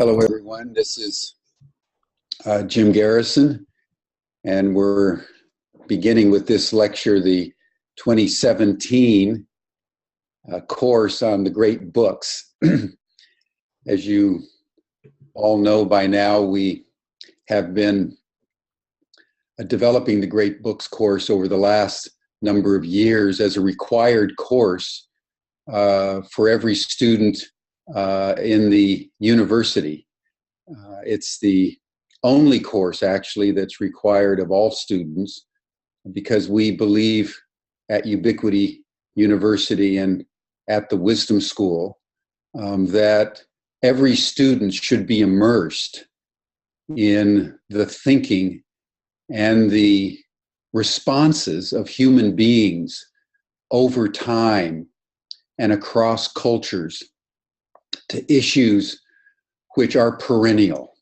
Hello, everyone. This is Jim Garrison, and we're beginning with this lecture, the 2017 course on the great books. As you all know by now, we have been developing the great books course over the last number of years as a required course for every student in the university. It's the only course actually that's required of all students, because we believe at Ubiquity University and at the Wisdom School that every student should be immersed in the thinking and the responses of human beings over time and across cultures to issues which are perennial.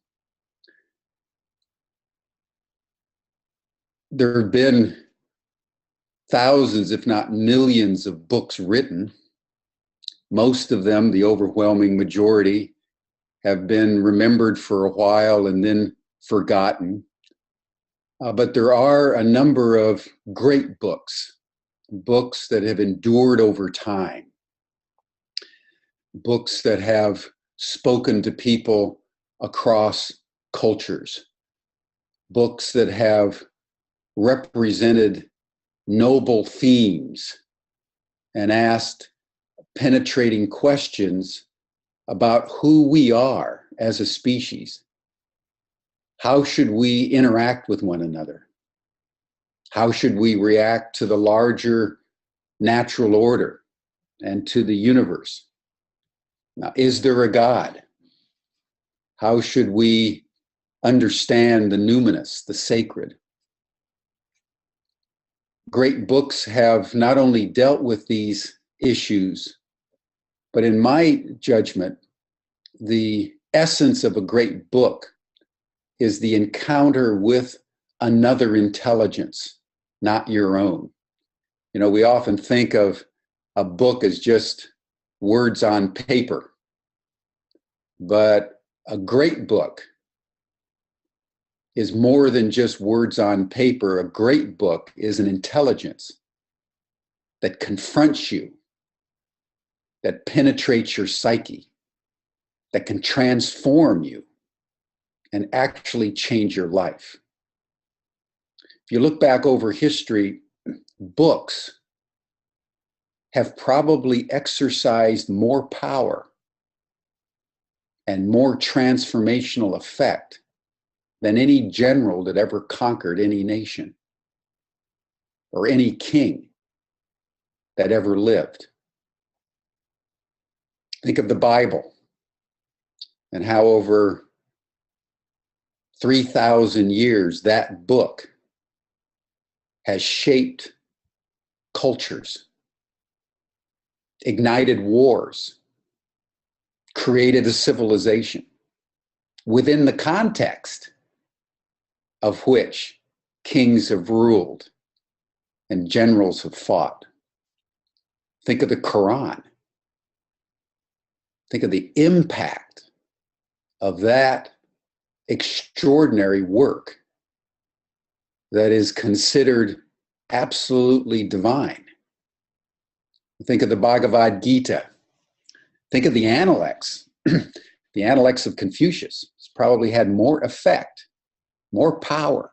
There have been thousands, if not millions, of books written. Most of them, the overwhelming majority, have been remembered for a while and then forgotten. But there are a number of great books, books that have endured over time, books that have spoken to people across cultures, books that have represented noble themes and asked penetrating questions about who we are as a species. How should we interact with one another? How should we react to the larger natural order and to the universe? Now, is there a God? How should we understand the numinous, the sacred? Great books have not only dealt with these issues, but in my judgment, the essence of a great book is the encounter with another intelligence, not your own. You know, we often think of a book as just words on paper, but a great book is more than just words on paper. A great book is an intelligence that confronts you, that penetrates your psyche, that can transform you and actually change your life. If you look back over history, books have probably exercised more power and more transformational effect than any general that ever conquered any nation or any king that ever lived. Think of the Bible and how over 3,000 years that book has shaped cultures, ignited wars, created a civilization within the context of which kings have ruled and generals have fought. Think of the Quran. Think of the impact of that extraordinary work that is considered absolutely divine. Think of the Bhagavad Gita. Think of the Analects. The Analects of Confucius. It's probably had more effect, more power,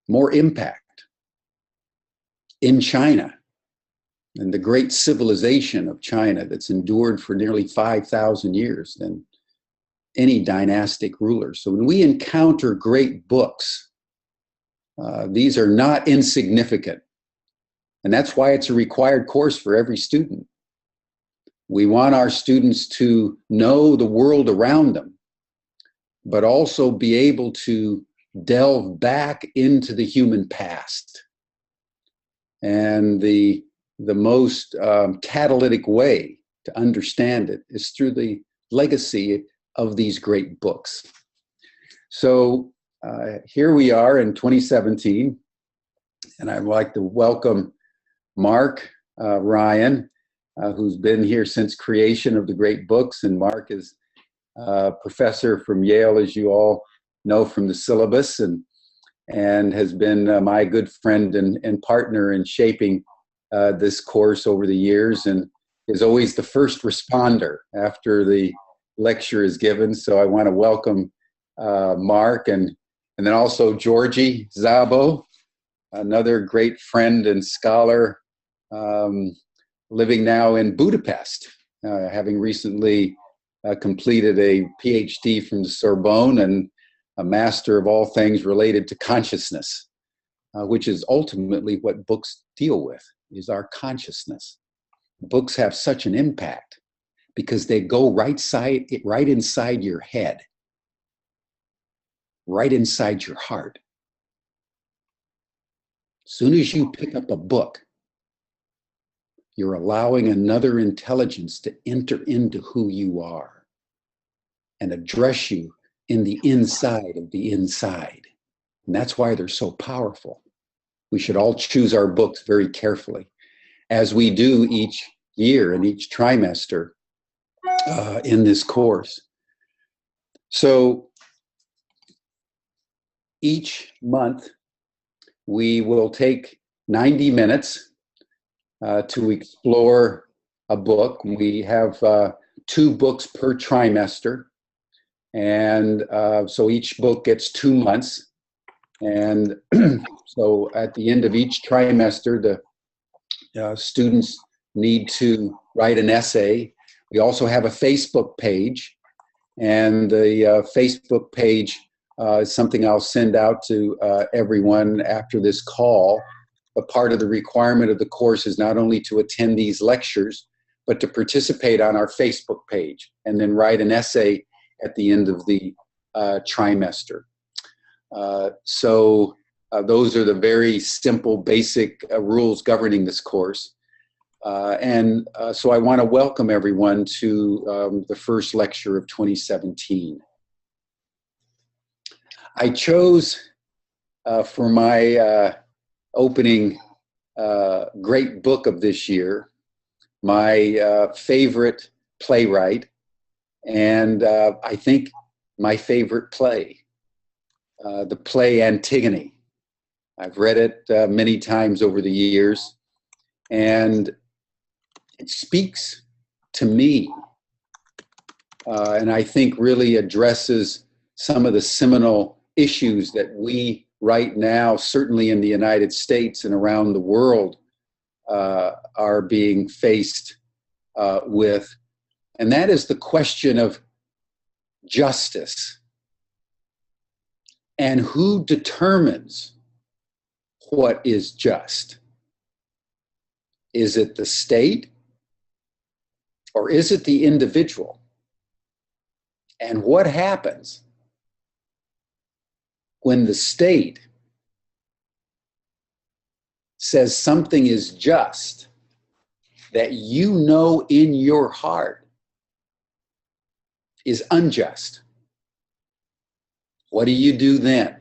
more impact in China and the great civilization of China that's endured for nearly 5,000 years than any dynastic ruler. So when we encounter great books, these are not insignificant. And that's why it's a required course for every student. We want our students to know the world around them, but also be able to delve back into the human past. And the most catalytic way to understand it is through the legacy of these great books. So here we are in 2017, and I'd like to welcome Mark Ryan, who's been here since creation of the great books. And Mark is professor from Yale, as you all know from the syllabus, and has been my good friend and partner in shaping this course over the years, and is always the first responder after the lecture is given. So I want to welcome Mark and then also Georgie Szabo, another great friend and scholar, living now in Budapest, having recently completed a PhD from the Sorbonne and a master of all things related to consciousness, which is ultimately what books deal with, is our consciousness. Books have such an impact because they go right inside your head, right inside your heart. As soon as you pick up a book, you're allowing another intelligence to enter into who you are and address you in the inside of the inside. And that's why they're so powerful. We should all choose our books very carefully, as we do each year and each trimester in this course. So each month, we will take 90 minutes to explore a book. We have 2 books per trimester. And so each book gets 2 months. And so at the end of each trimester, the students need to write an essay. We also have a Facebook page. And the Facebook page is something I'll send out to everyone after this call. But part of the requirement of the course is not only to attend these lectures, but to participate on our Facebook page and then write an essay at the end of the trimester. So those are the very simple, basic rules governing this course. So I want to welcome everyone to the first lecture of 2017. I chose for my opening great book of this year, my favorite playwright, and I think my favorite play, the play Antigone. I've read it many times over the years, and it speaks to me, and I think really addresses some of the seminal issues that we right now, certainly in the United States and around the world, are being faced with. And that is the question of justice. And who determines what is just? Is it the state or is it the individual? And what happens when the state says something is just that you know in your heart is unjust? What do you do then?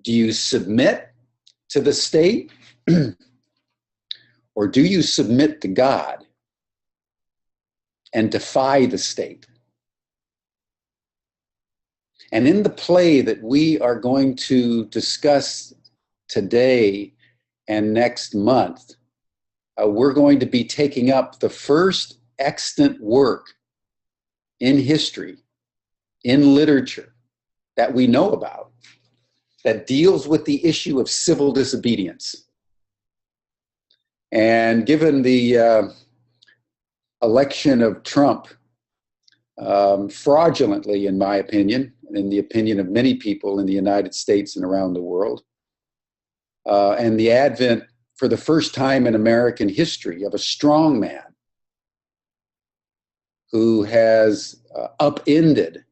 Do you submit to the state or do you submit to God and defy the state? And in the play that we are going to discuss today and next month, we're going to be taking up the first extant work in history, in literature, that we know about, that deals with the issue of civil disobedience. And given the election of Trump, fraudulently, in my opinion, and in the opinion of many people in the United States and around the world, and the advent, for the first time in American history, of a strong man who has upended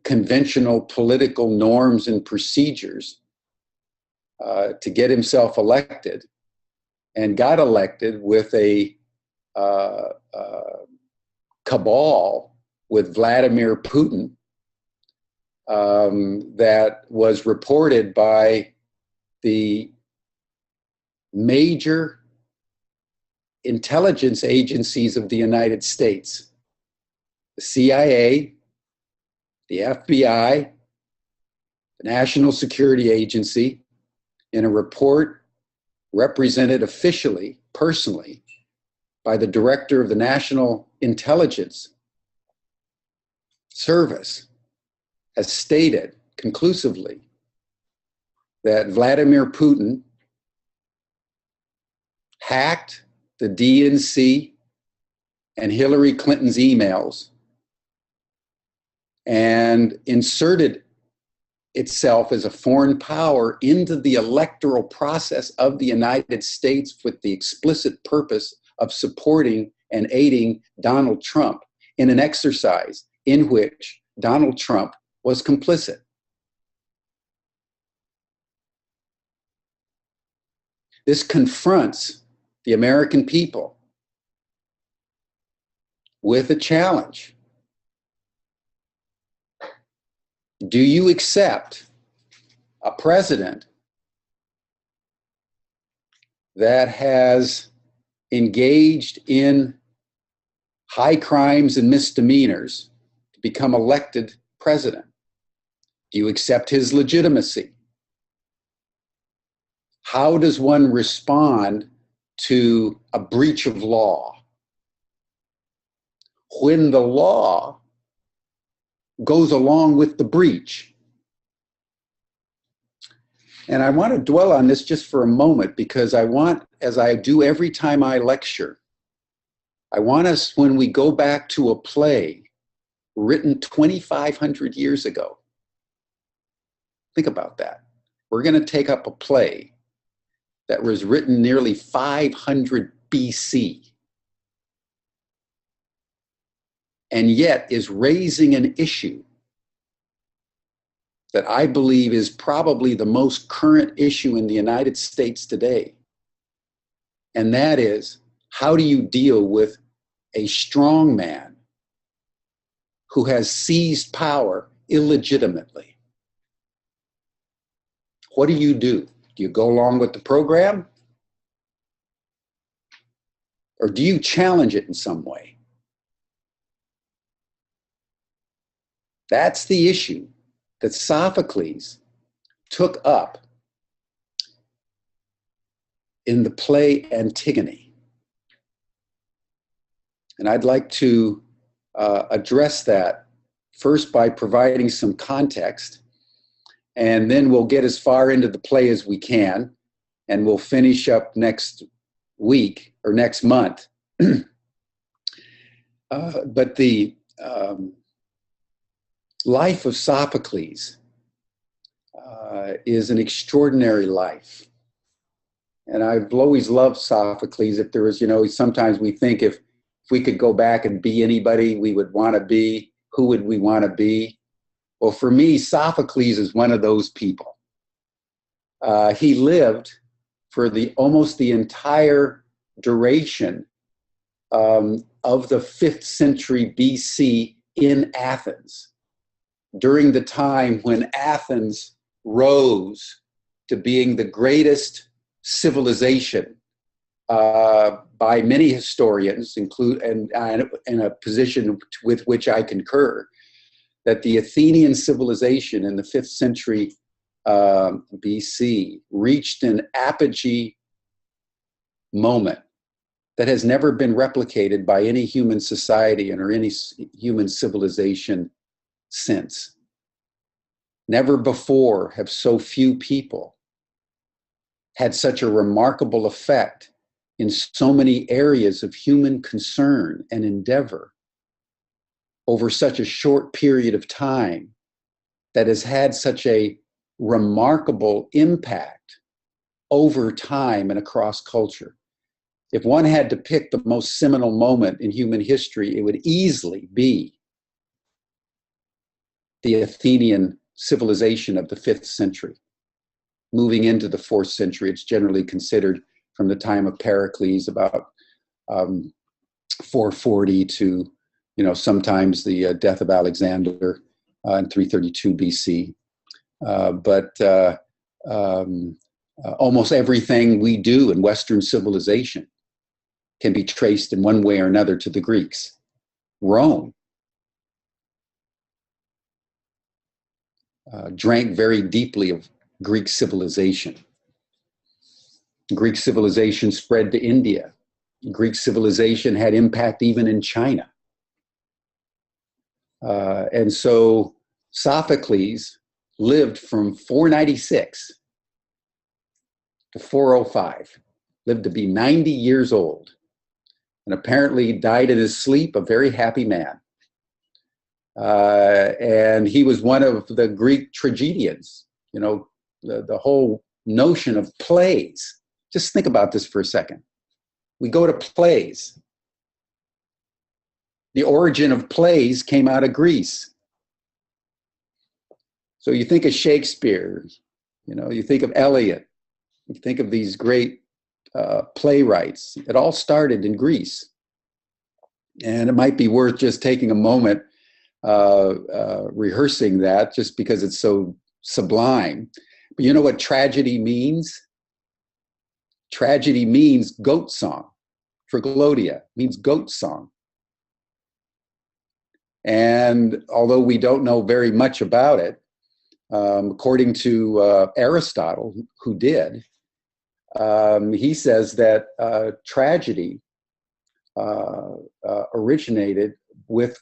conventional political norms and procedures to get himself elected, and got elected with a cabal with Vladimir Putin that was reported by the major intelligence agencies of the United States the CIA, the FBI, the National Security Agency, in a report represented officially, personally, by the director of the National Intelligence Service, has stated conclusively that Vladimir Putin hacked the DNC and Hillary Clinton's emails and inserted itself as a foreign power into the electoral process of the United States with the explicit purpose of supporting and aiding Donald Trump in an exercise in which Donald Trump was complicit. This confronts the American people with a challenge. Do you accept a president that has engaged in high crimes and misdemeanors to become elected president? Do you accept his legitimacy? How does one respond to a breach of law when the law goes along with the breach? And I want to dwell on this just for a moment, because I want, as I do every time I lecture, I want us, when we go back to a play written 2,500 years ago, think about that. We're going to take up a play that was written nearly 500 BC, and yet is raising an issue that I believe is probably the most current issue in the United States today. And that is, how do you deal with a strong man who has seized power illegitimately? What do you do? Do you go along with the program? Or do you challenge it in some way? That's the issue that Sophocles took up in the play Antigone. And I'd like to address that first by providing some context, and then we'll get as far into the play as we can, and we'll finish up next week or next month. But the life of Sophocles is an extraordinary life. And I've always loved Sophocles. If there was, sometimes we think if we could go back and be anybody we would want to be, who would we want to be? Well, for me, Sophocles is one of those people. He lived for almost the entire duration of the 5th century BC in Athens, during the time when Athens rose to being the greatest civilization by many historians, and in a position with which I concur, that the Athenian civilization in the 5th century BC reached an apogee moment that has never been replicated by any human society or any human civilization since. Never before have so few people had such a remarkable effect in so many areas of human concern and endeavor over such a short period of time, that has had such a remarkable impact over time and across culture. If one had to pick the most seminal moment in human history, it would easily be the Athenian civilization of the 5th century. Moving into the 4th century, it's generally considered from the time of Pericles, about 440 to sometimes the death of Alexander in 332 BC. But almost everything we do in Western civilization can be traced in one way or another to the Greeks. Rome drank very deeply of Greek civilization. Greek civilization spread to India. Greek civilization had impact even in China. And so Sophocles lived from 496 to 405, lived to be 90 years old, and apparently died in his sleep, a very happy man. And he was one of the Greek tragedians, you know, the whole notion of plays. Just think about this for a second. We go to plays. The origin of plays came out of Greece. So you think of Shakespeare, you know, you think of Eliot, you think of these great playwrights. It all started in Greece. And it might be worth just taking a moment rehearsing that, just because it's so sublime. But you know what tragedy means? Tragedy means goat song. Triglodia means goat song. And although we don't know very much about it, according to Aristotle, who did, he says that tragedy originated with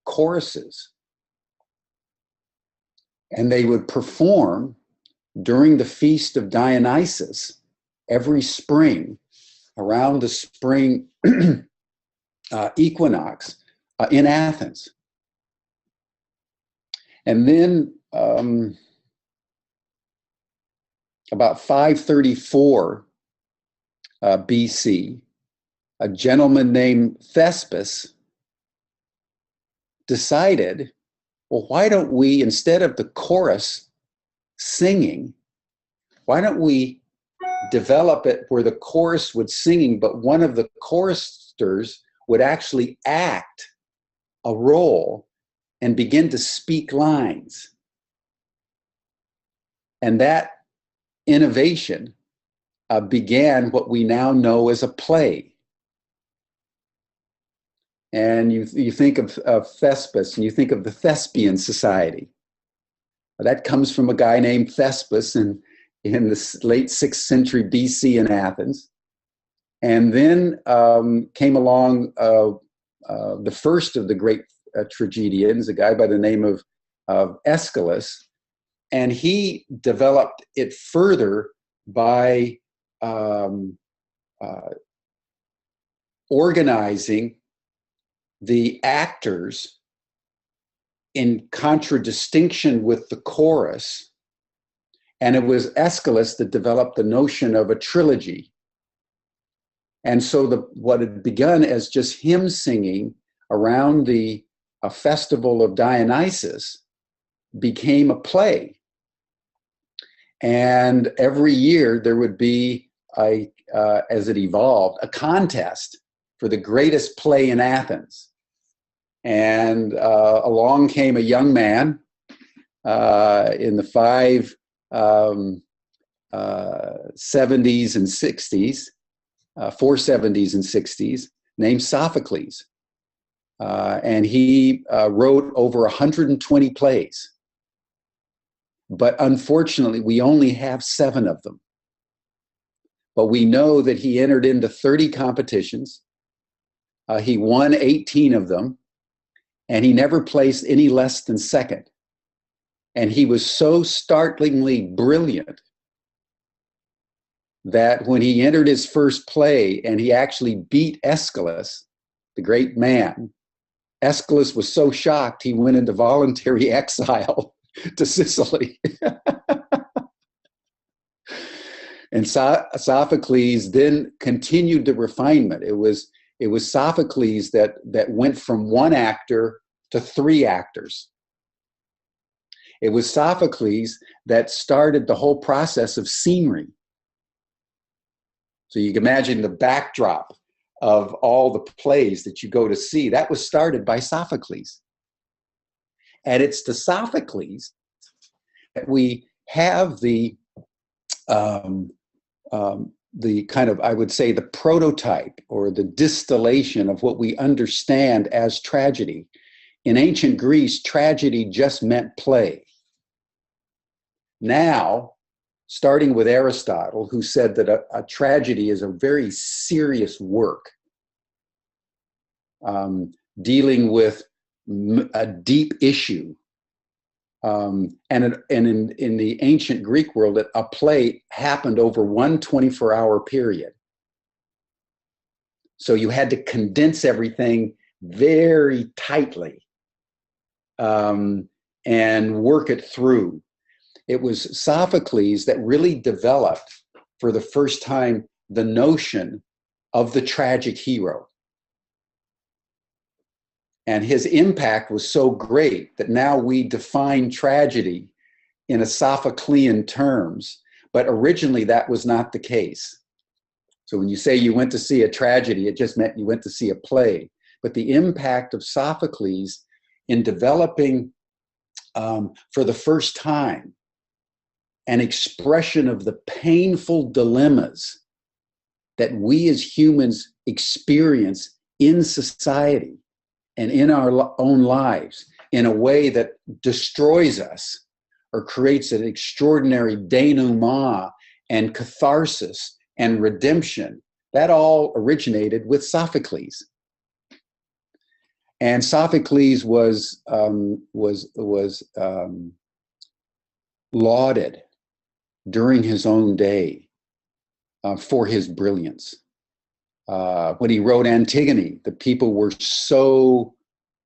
choruses. And they would perform during the feast of Dionysus every spring, around the spring equinox in Athens. And then about 534 BC, a gentleman named Thespis decided, well, why don't we, instead of the chorus singing, why don't we develop it where the chorus would singing, but one of the choristers would actually act a role and begin to speak lines. And that innovation began what we now know as a play. And you think of Thespis, and you think of the Thespian Society. That comes from a guy named Thespis in the late 6th century BC in Athens. And then came along the first of the great tragedians, a guy by the name of Aeschylus, and he developed it further by organizing the actors in contradistinction with the chorus. And it was Aeschylus that developed the notion of a trilogy. And so what had begun as just hymn singing around a festival of Dionysus became a play. And every year there would be, as it evolved, a contest for the greatest play in Athens. And along came a young man in the 470s and 60s, named Sophocles. And he wrote over 120 plays. But unfortunately, we only have 7 of them. But we know that he entered into 30 competitions. He won 18 of them, and he never placed any less than 2nd. And he was so startlingly brilliant that when he entered his first play and he actually beat Aeschylus, the great man, Aeschylus was so shocked he went into voluntary exile to Sicily. And Sophocles then continued the refinement. It was Sophocles that went from 1 actor to 3 actors. It was Sophocles that started the whole process of scenery. So you can imagine the backdrop of all the plays that you go to see. That was started by Sophocles. And it's to Sophocles that we have the kind of, I would say, the prototype or the distillation of what we understand as tragedy. In ancient Greece, tragedy just meant play. Now, starting with Aristotle, who said that a tragedy is a very serious work, dealing with a deep issue. And in the ancient Greek world, a play happened over one 24-hour period. So you had to condense everything very tightly and work it through. It was Sophocles that really developed, for the first time, the notion of the tragic hero. And his impact was so great that now we define tragedy in a Sophoclean terms, but originally that was not the case. So when you say you went to see a tragedy, it just meant you went to see a play. But the impact of Sophocles in developing, for the first time, an expression of the painful dilemmas that we as humans experience in society and in our own lives in a way that destroys us or creates an extraordinary denouement and catharsis and redemption, that all originated with Sophocles. And Sophocles was lauded during his own day for his brilliance. When he wrote Antigone, the people were so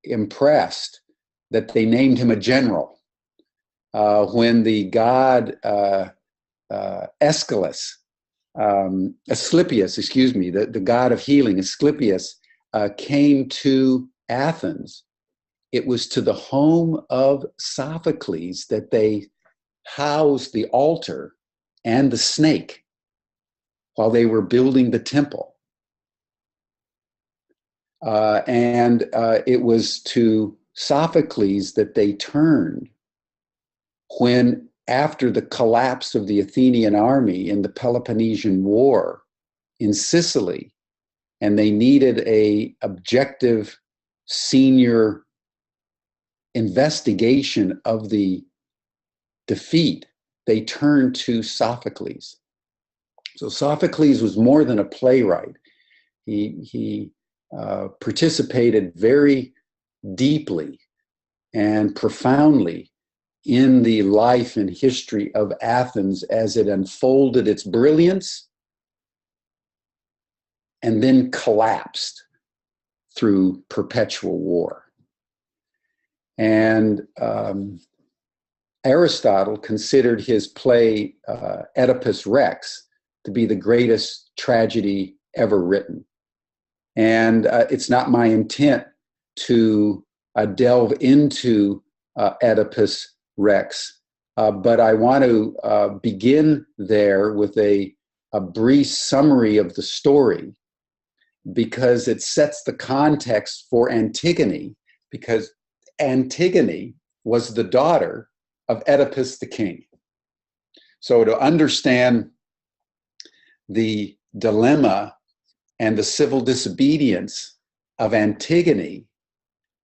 impressed that they named him a general. When the god Asclepius, the god of healing, Asclepius, came to Athens, it was to the home of Sophocles that they housed the altar and the snake while they were building the temple. And it was to Sophocles that they turned when, after the collapse of the Athenian army in the Peloponnesian War in Sicily, and they needed an objective senior investigation of the defeat, they turned to Sophocles. So Sophocles was more than a playwright. He participated very deeply and profoundly in the life and history of Athens as it unfolded its brilliance and then collapsed through perpetual war. And Aristotle considered his play Oedipus Rex to be the greatest tragedy ever written. And it's not my intent to delve into Oedipus Rex, but I want to begin there with a brief summary of the story, because it sets the context for Antigone, because Antigone was the daughter of Oedipus the king. So to understand the dilemma and the civil disobedience of Antigone,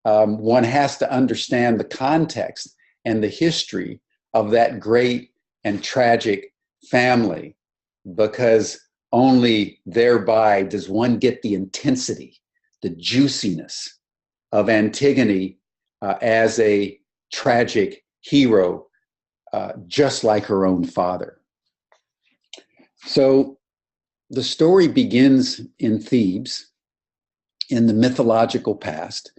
one has to understand the context and the history of that great and tragic family, because only thereby does one get the intensity, the juiciness of Antigone as a tragic hero, just like her own father. So the story begins in Thebes, in the mythological past.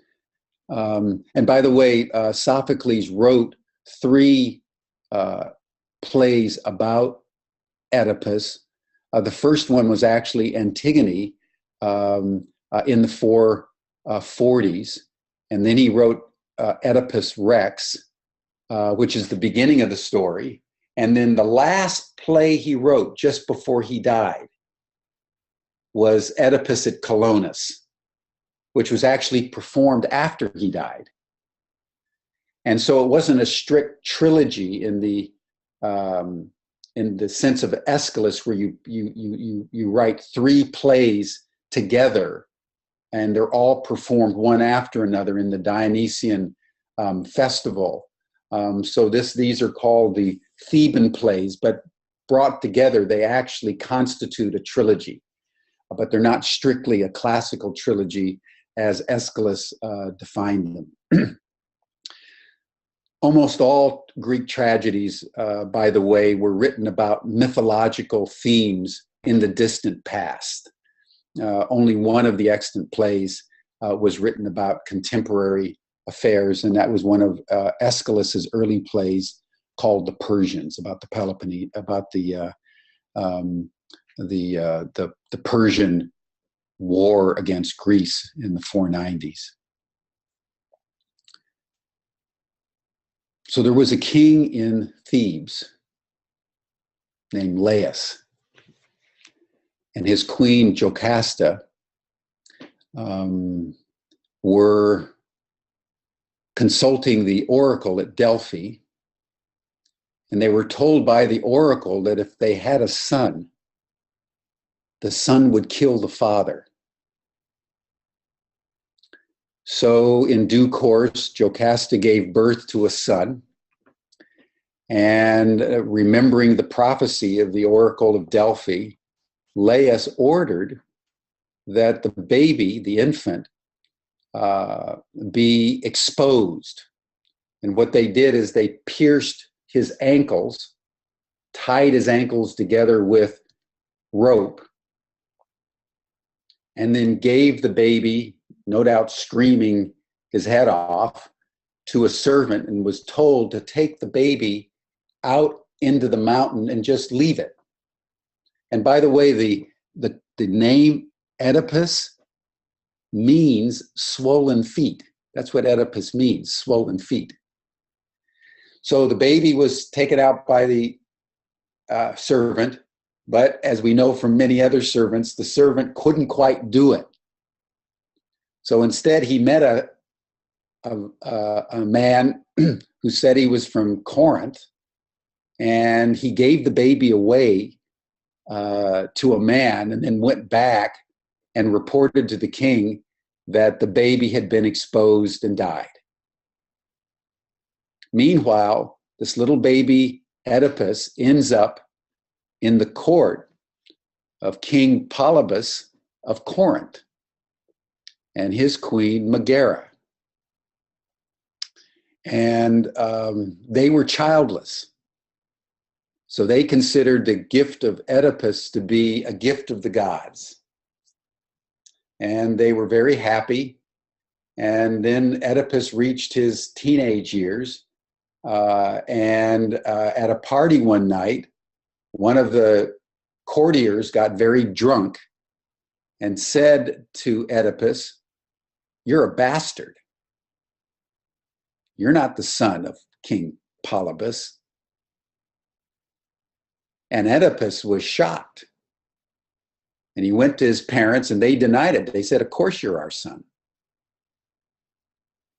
And by the way, Sophocles wrote 3 plays about Oedipus. The first one was actually Antigone in the 440s. And then he wrote Oedipus Rex, which is the beginning of the story. And then the last play he wrote just before he died was Oedipus at Colonus, which was actually performed after he died. And so it wasn't a strict trilogy in the sense of Aeschylus, where you write 3 plays together and they're all performed one after another in the Dionysian festival. So these are called the Theban plays, but brought together, they actually constitute a trilogy, but they're not strictly a classical trilogy as Aeschylus defined them. Almost all Greek tragedies, by the way, were written about mythological themes in the distant past. Only one of the extant plays was written about contemporary affairs, and that was one of Aeschylus's early plays called The Persians, about the Peloponnese, about the Persian war against Greece in the 490s. So there was a king in Thebes named Laius, and his queen Jocasta were consulting the oracle at Delphi, and they were told by the oracle that if they had a son, the son would kill the father. So in due course, Jocasta gave birth to a son, and remembering the prophecy of the oracle of Delphi, Laius ordered that the baby, the infant, be exposed. And what they did is they pierced his ankles, tied his ankles together with rope, and then gave the baby, no doubt screaming his head off, to a servant, and was told to take the baby out into the mountain and just leave it. And by the way, the name Oedipus means swollen feet. That's what Oedipus means, swollen feet. So the baby was taken out by the servant, but as we know from many other servants, the servant couldn't quite do it. So instead, he met a man who said he was from Corinth, and he gave the baby away to a man, and then went back and reported to the king that the baby had been exposed and died. Meanwhile, this little baby Oedipus ends up in the court of King Polybus of Corinth and his queen Megara. And they were childless. So they considered the gift of Oedipus to be a gift of the gods. And they were very happy. And then Oedipus reached his teenage years. And at a party one night, one of the courtiers got very drunk and said to Oedipus, "You're a bastard. You're not the son of King Polybus." And Oedipus was shocked. And he went to his parents, and they denied it. They said, "Of course you're our son."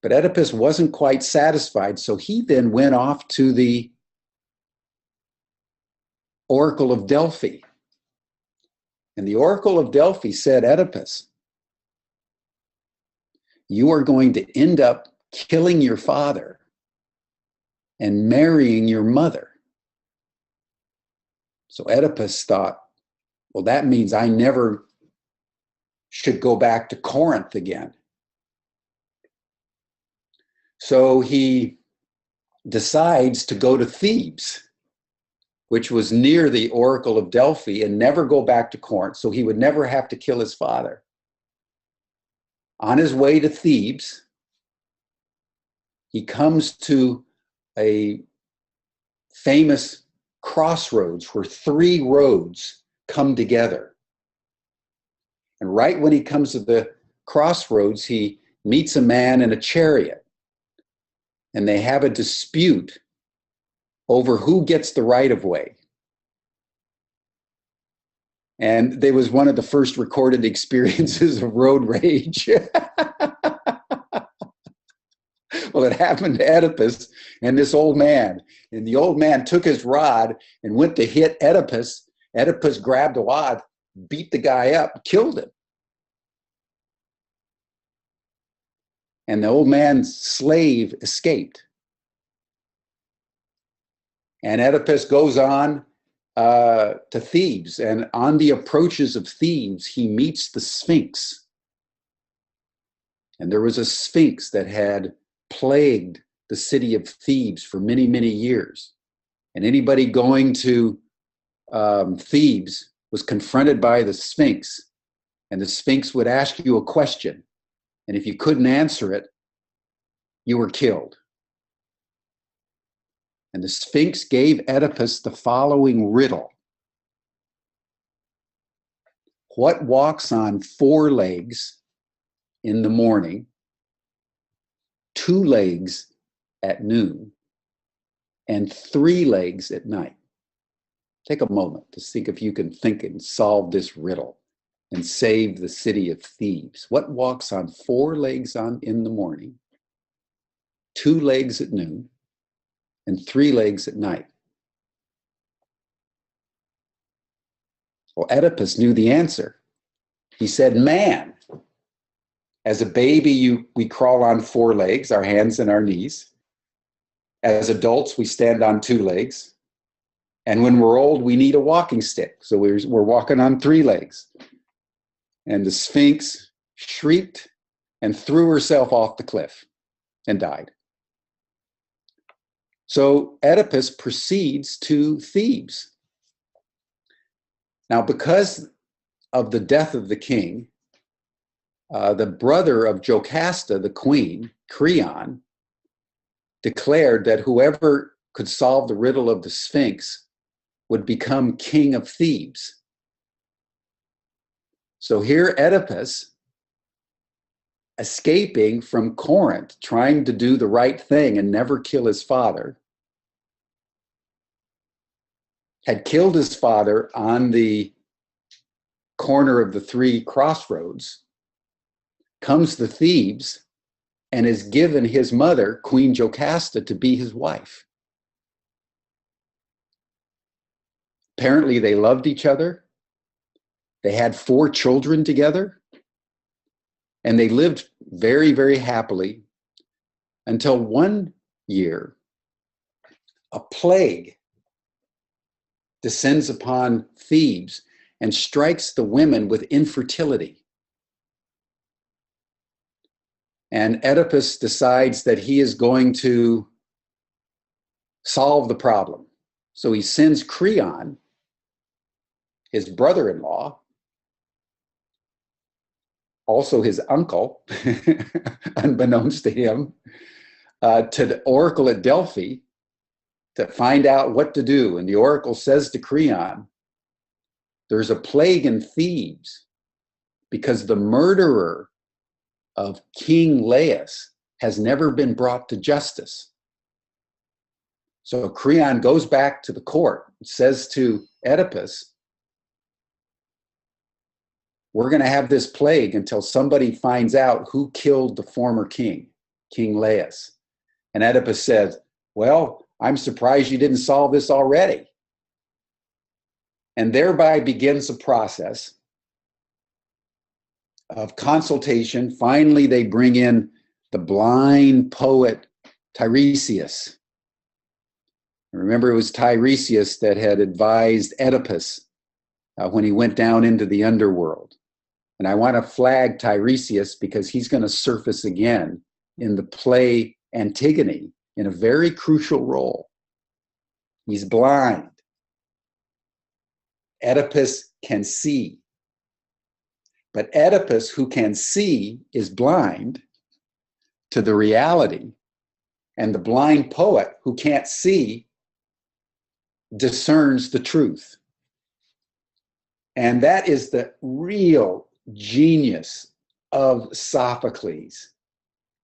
But Oedipus wasn't quite satisfied, so he then went off to the Oracle of Delphi. And the Oracle of Delphi said, "Oedipus, you are going to end up killing your father and marrying your mother." So Oedipus thought, well, that means I never should go back to Corinth again. So he decides to go to Thebes, which was near the Oracle of Delphi, and never go back to Corinth, so he would never have to kill his father. On his way to Thebes, he comes to a famous crossroads where three roads come together. And right when he comes to the crossroads, he meets a man in a chariot, and they have a dispute over who gets the right of way. And there was one of the first recorded experiences of road rage. Well, it happened to Oedipus and this old man. And the old man took his rod and went to hit Oedipus. Oedipus grabbed the rod, beat the guy up, killed him. and the old man's slave escaped. And Oedipus goes on to Thebes, and on the approaches of Thebes, he meets the Sphinx. And there was a Sphinx that had plagued the city of Thebes for many, many years. And anybody going to Thebes was confronted by the Sphinx, and the Sphinx would ask you a question. And if you couldn't answer it, you were killed. And the Sphinx gave Oedipus the following riddle. What walks on 4 legs in the morning, 2 legs at noon, and 3 legs at night? Take a moment to think if you can think and solve this riddle and save the city of Thebes. What walks on 4 legs in the morning, 2 legs at noon, and 3 legs at night? Well, Oedipus knew the answer. He said, man. As a baby, we crawl on 4 legs, our hands and our knees. As adults, we stand on 2 legs. And when we're old, we need a walking stick. So we're walking on 3 legs. And the Sphinx shrieked and threw herself off the cliff and died. So Oedipus proceeds to Thebes. Now, because of the death of the king, the brother of Jocasta, the queen, Creon, declared that whoever could solve the riddle of the Sphinx would become king of Thebes. So here Oedipus, escaping from Corinth, trying to do the right thing and never kill his father, had killed his father on the corner of the 3 crossroads, comes to Thebes, and is given his mother, Queen Jocasta, to be his wife. Apparently, they loved each other. They had 4 children together, and they lived very, very happily until one year, a plague descends upon Thebes and strikes the women with infertility. And Oedipus decides that he is going to solve the problem. So he sends Creon, his brother-in-law, also his uncle, unbeknownst to him, to the oracle at Delphi to find out what to do. And the oracle says to Creon, there's a plague in Thebes because the murderer of King Laius has never been brought to justice. So Creon goes back to the court and says to Oedipus, we're going to have this plague until somebody finds out who killed the former king, King Laius. And Oedipus says, well, I'm surprised you didn't solve this already. And thereby begins a process of consultation. Finally, they bring in the blind poet Tiresias. Remember, it was Tiresias that had advised Oedipus when he went down into the underworld. And I want to flag Tiresias because he's going to surface again in the play Antigone in a very crucial role. He's blind. Oedipus can see. But Oedipus, who can see, is blind to the reality. And the blind poet, who can't see, discerns the truth. And that is the real genius of Sophocles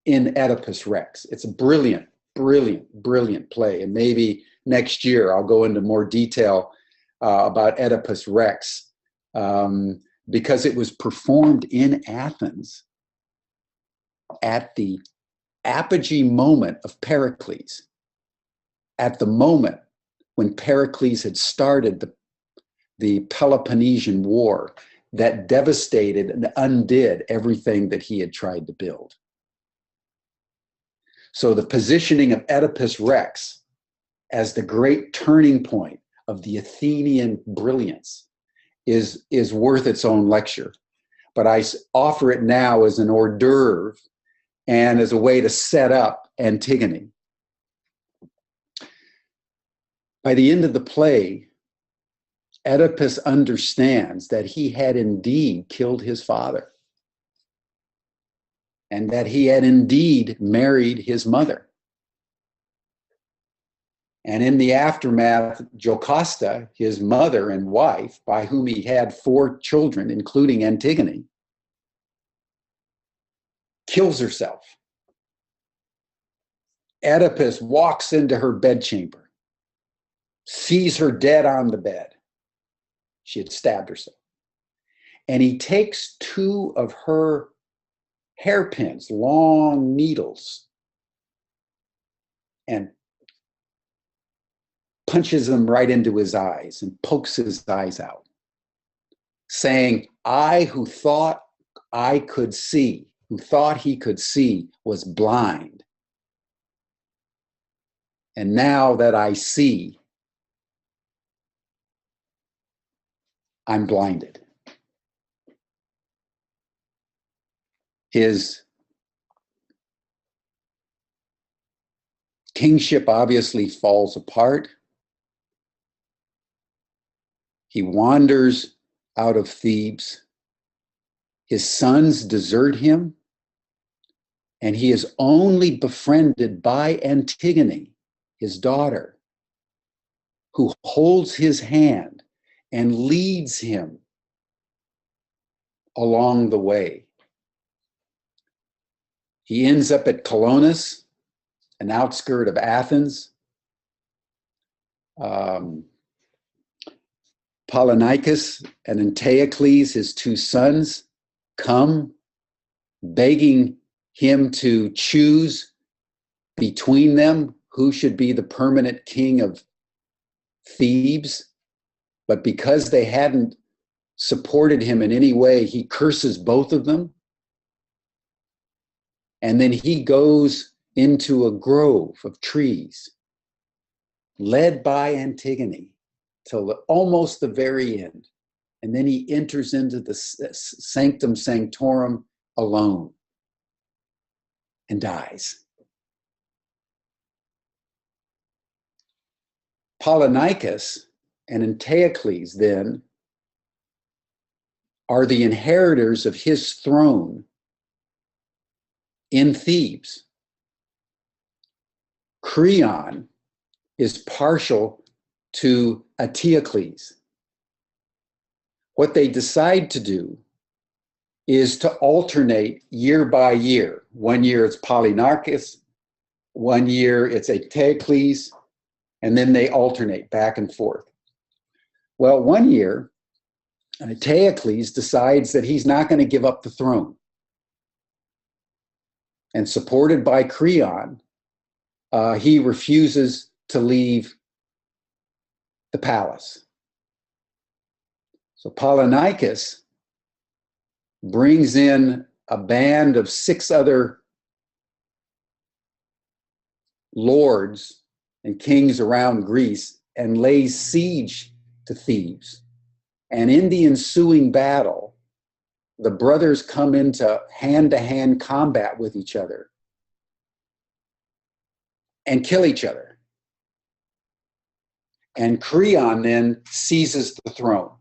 in Oedipus Rex. It's a brilliant, brilliant, brilliant play. And maybe next year I'll go into more detail about Oedipus Rex because it was performed in Athens at the apogee moment of Pericles, at the moment when Pericles had started the Peloponnesian War that devastated and undid everything that he had tried to build. So the positioning of Oedipus Rex as the great turning point of the Athenian brilliance is worth its own lecture. But I offer it now as an hors d'oeuvre and as a way to set up Antigone. By the end of the play, Oedipus understands that he had indeed killed his father and that he had indeed married his mother. And in the aftermath, Jocasta, his mother and wife, by whom he had 4 children, including Antigone, kills herself. Oedipus walks into her bedchamber, sees her dead on the bed. She had stabbed herself. And he takes 2 of her hairpins, long needles, and punches them right into his eyes and pokes his eyes out, saying, I who thought I could see, who thought he could see, was blind. And now that I see, I'm blinded. His kingship obviously falls apart. He wanders out of Thebes. His sons desert him, and he is only befriended by Antigone, his daughter, who holds his hand and leads him along the way. He ends up at Colonus, an outskirt of Athens. Polynicus and Antiocles, his 2 sons, come begging him to choose between them who should be the permanent king of Thebes. But because they hadn't supported him in any way, he curses both of them. And then he goes into a grove of trees, led by Antigone, till almost the very end. And then he enters into the sanctum sanctorum alone and dies. Polynicus and Antiocles then are the inheritors of his throne in Thebes. Creon is partial to Eteocles. What they decide to do is to alternate year by year. One year it's Polynicus, one year it's Eteocles, and then they alternate back and forth. Well, one year, Eteocles decides that he's not going to give up the throne. And supported by Creon, he refuses to leave the palace. So Polynicus brings in a band of 6 other lords and kings around Greece and lays siege to Thebes. And in the ensuing battle, the brothers come into hand-to-hand combat with each other and kill each other. And Creon then seizes the throne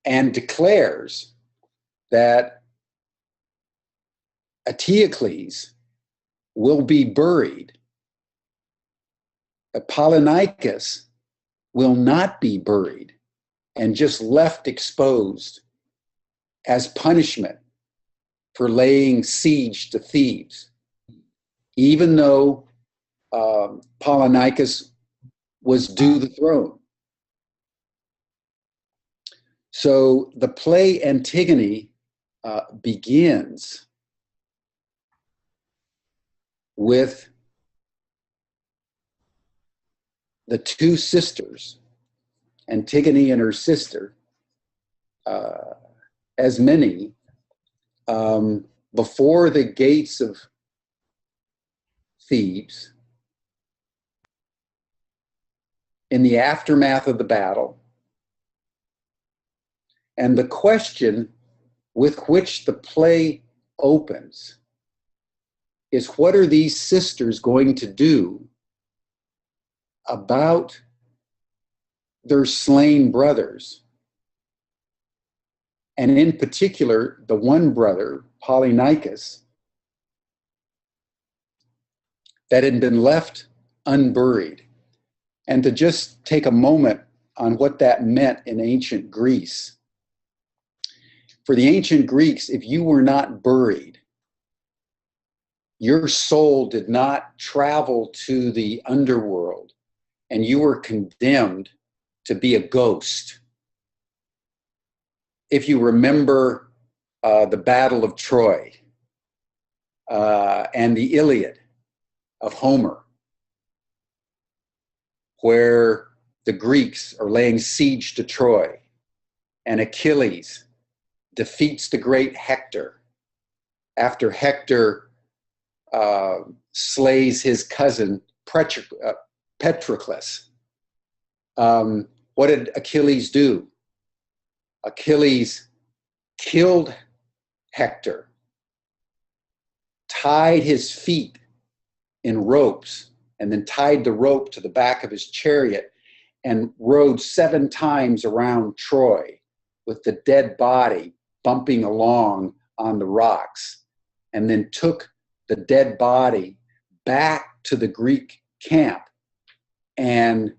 and declares that Eteocles will be buried, but Polynicus will not be buried and just left exposed as punishment for laying siege to Thebes, even though Polynicus was due the throne. So the play Antigone begins with the 2 sisters, Antigone and her sister, Asmini, before the gates of Thebes, in the aftermath of the battle. And the question with which the play opens is, what are these sisters going to do about their slain brothers? And in particular, the one brother, Polynicus, that had been left unburied. And to just take a moment on what that meant in ancient Greece. For the ancient Greeks, if you were not buried, your soul did not travel to the underworld, and you were condemned to be a ghost. If you remember the Battle of Troy and the Iliad of Homer, where the Greeks are laying siege to Troy, and Achilles defeats the great Hector after Hector slays his cousin Patroclus. What did Achilles do? Achilles killed Hector, tied his feet in ropes, and then tied the rope to the back of his chariot and rode 7 times around Troy with the dead body bumping along on the rocks, and then took the dead body back to the Greek camp and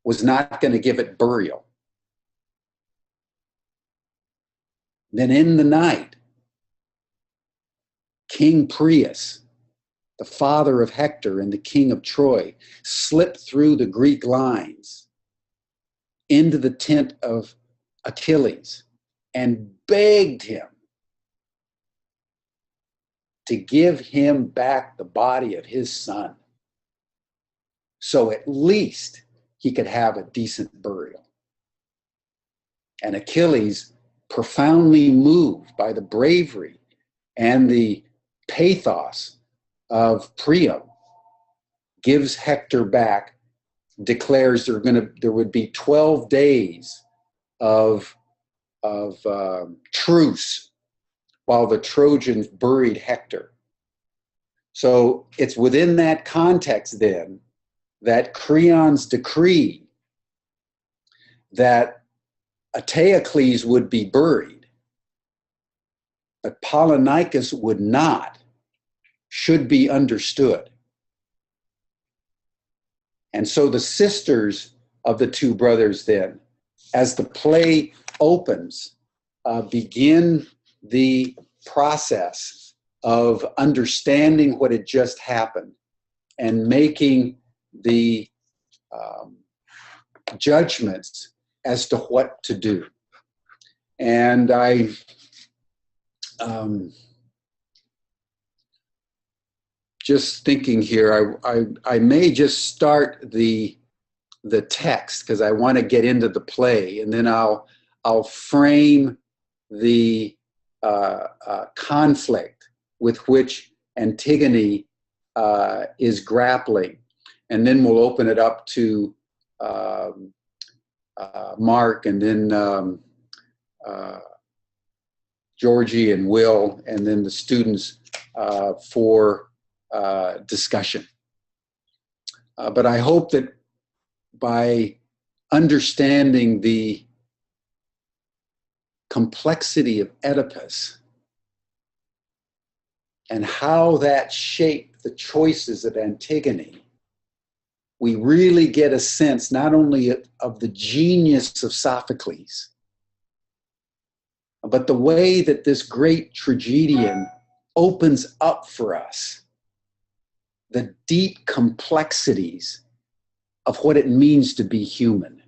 was not going to give it burial. Then in the night, King Prius, the father of Hector and the king of Troy, slipped through the Greek lines into the tent of Achilles and begged him to give him back the body of his son, so at least he could have a decent burial. And Achilles, profoundly moved by the bravery and the pathos of Priam, gives Hector back, declares there would be 12 days of truce while the Trojans buried Hector. So it's within that context then that Creon's decree that Eteocles would be buried, but Polynicus would not, should be understood. And so the sisters of the 2 brothers then, as the play opens, begin the process of understanding what had just happened and making the judgments as to what to do. And I just thinking here, I may just start the text because I want to get into the play, and then I'll frame the conflict with which Antigone is grappling, and then we'll open it up to Mark, and then Georgie and Will, and then the students for discussion. But I hope that by understanding the complexity of Oedipus and how that shaped the choices of Antigone, we really get a sense not only of the genius of Sophocles, but the way that this great tragedian opens up for us the deep complexities of what it means to be human.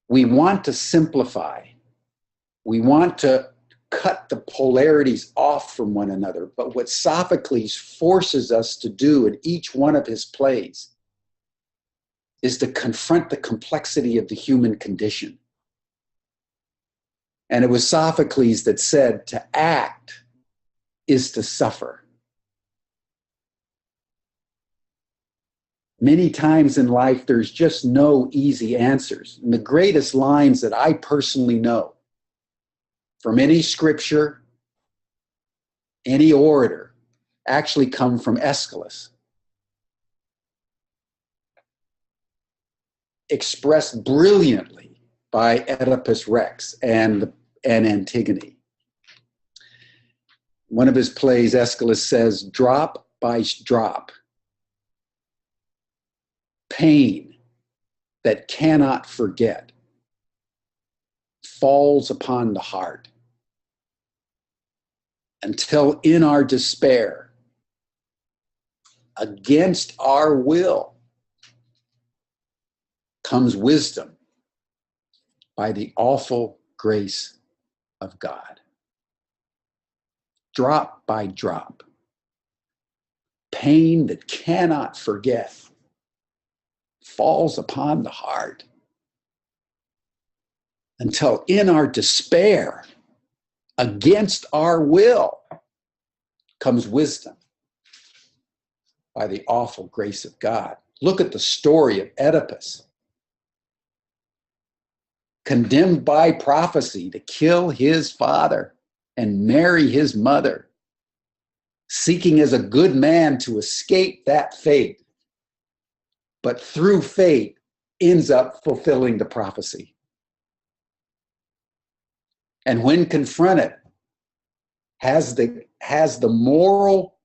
We want to simplify. We want to cut the polarities off from one another. But what Sophocles forces us to do in each one of his plays is to confront the complexity of the human condition And it was Sophocles that said, to act is to suffer. Many times in life, there's just no easy answers. And the greatest lines that I personally know from any scripture, any orator, actually come from Aeschylus, expressed brilliantly by Oedipus Rex and Antigone. One of his plays, Aeschylus says, drop by drop, pain that cannot forget falls upon the heart until in our despair, against our will, comes wisdom by the awful grace of God. Drop by drop, pain that cannot forget falls upon the heart until in our despair, against our will, comes wisdom by the awful grace of God. Look at the story of Oedipus, condemned by prophecy to kill his father and marry his mother, seeking as a good man to escape that fate, but through fate ends up fulfilling the prophecy. And when confronted, has the moral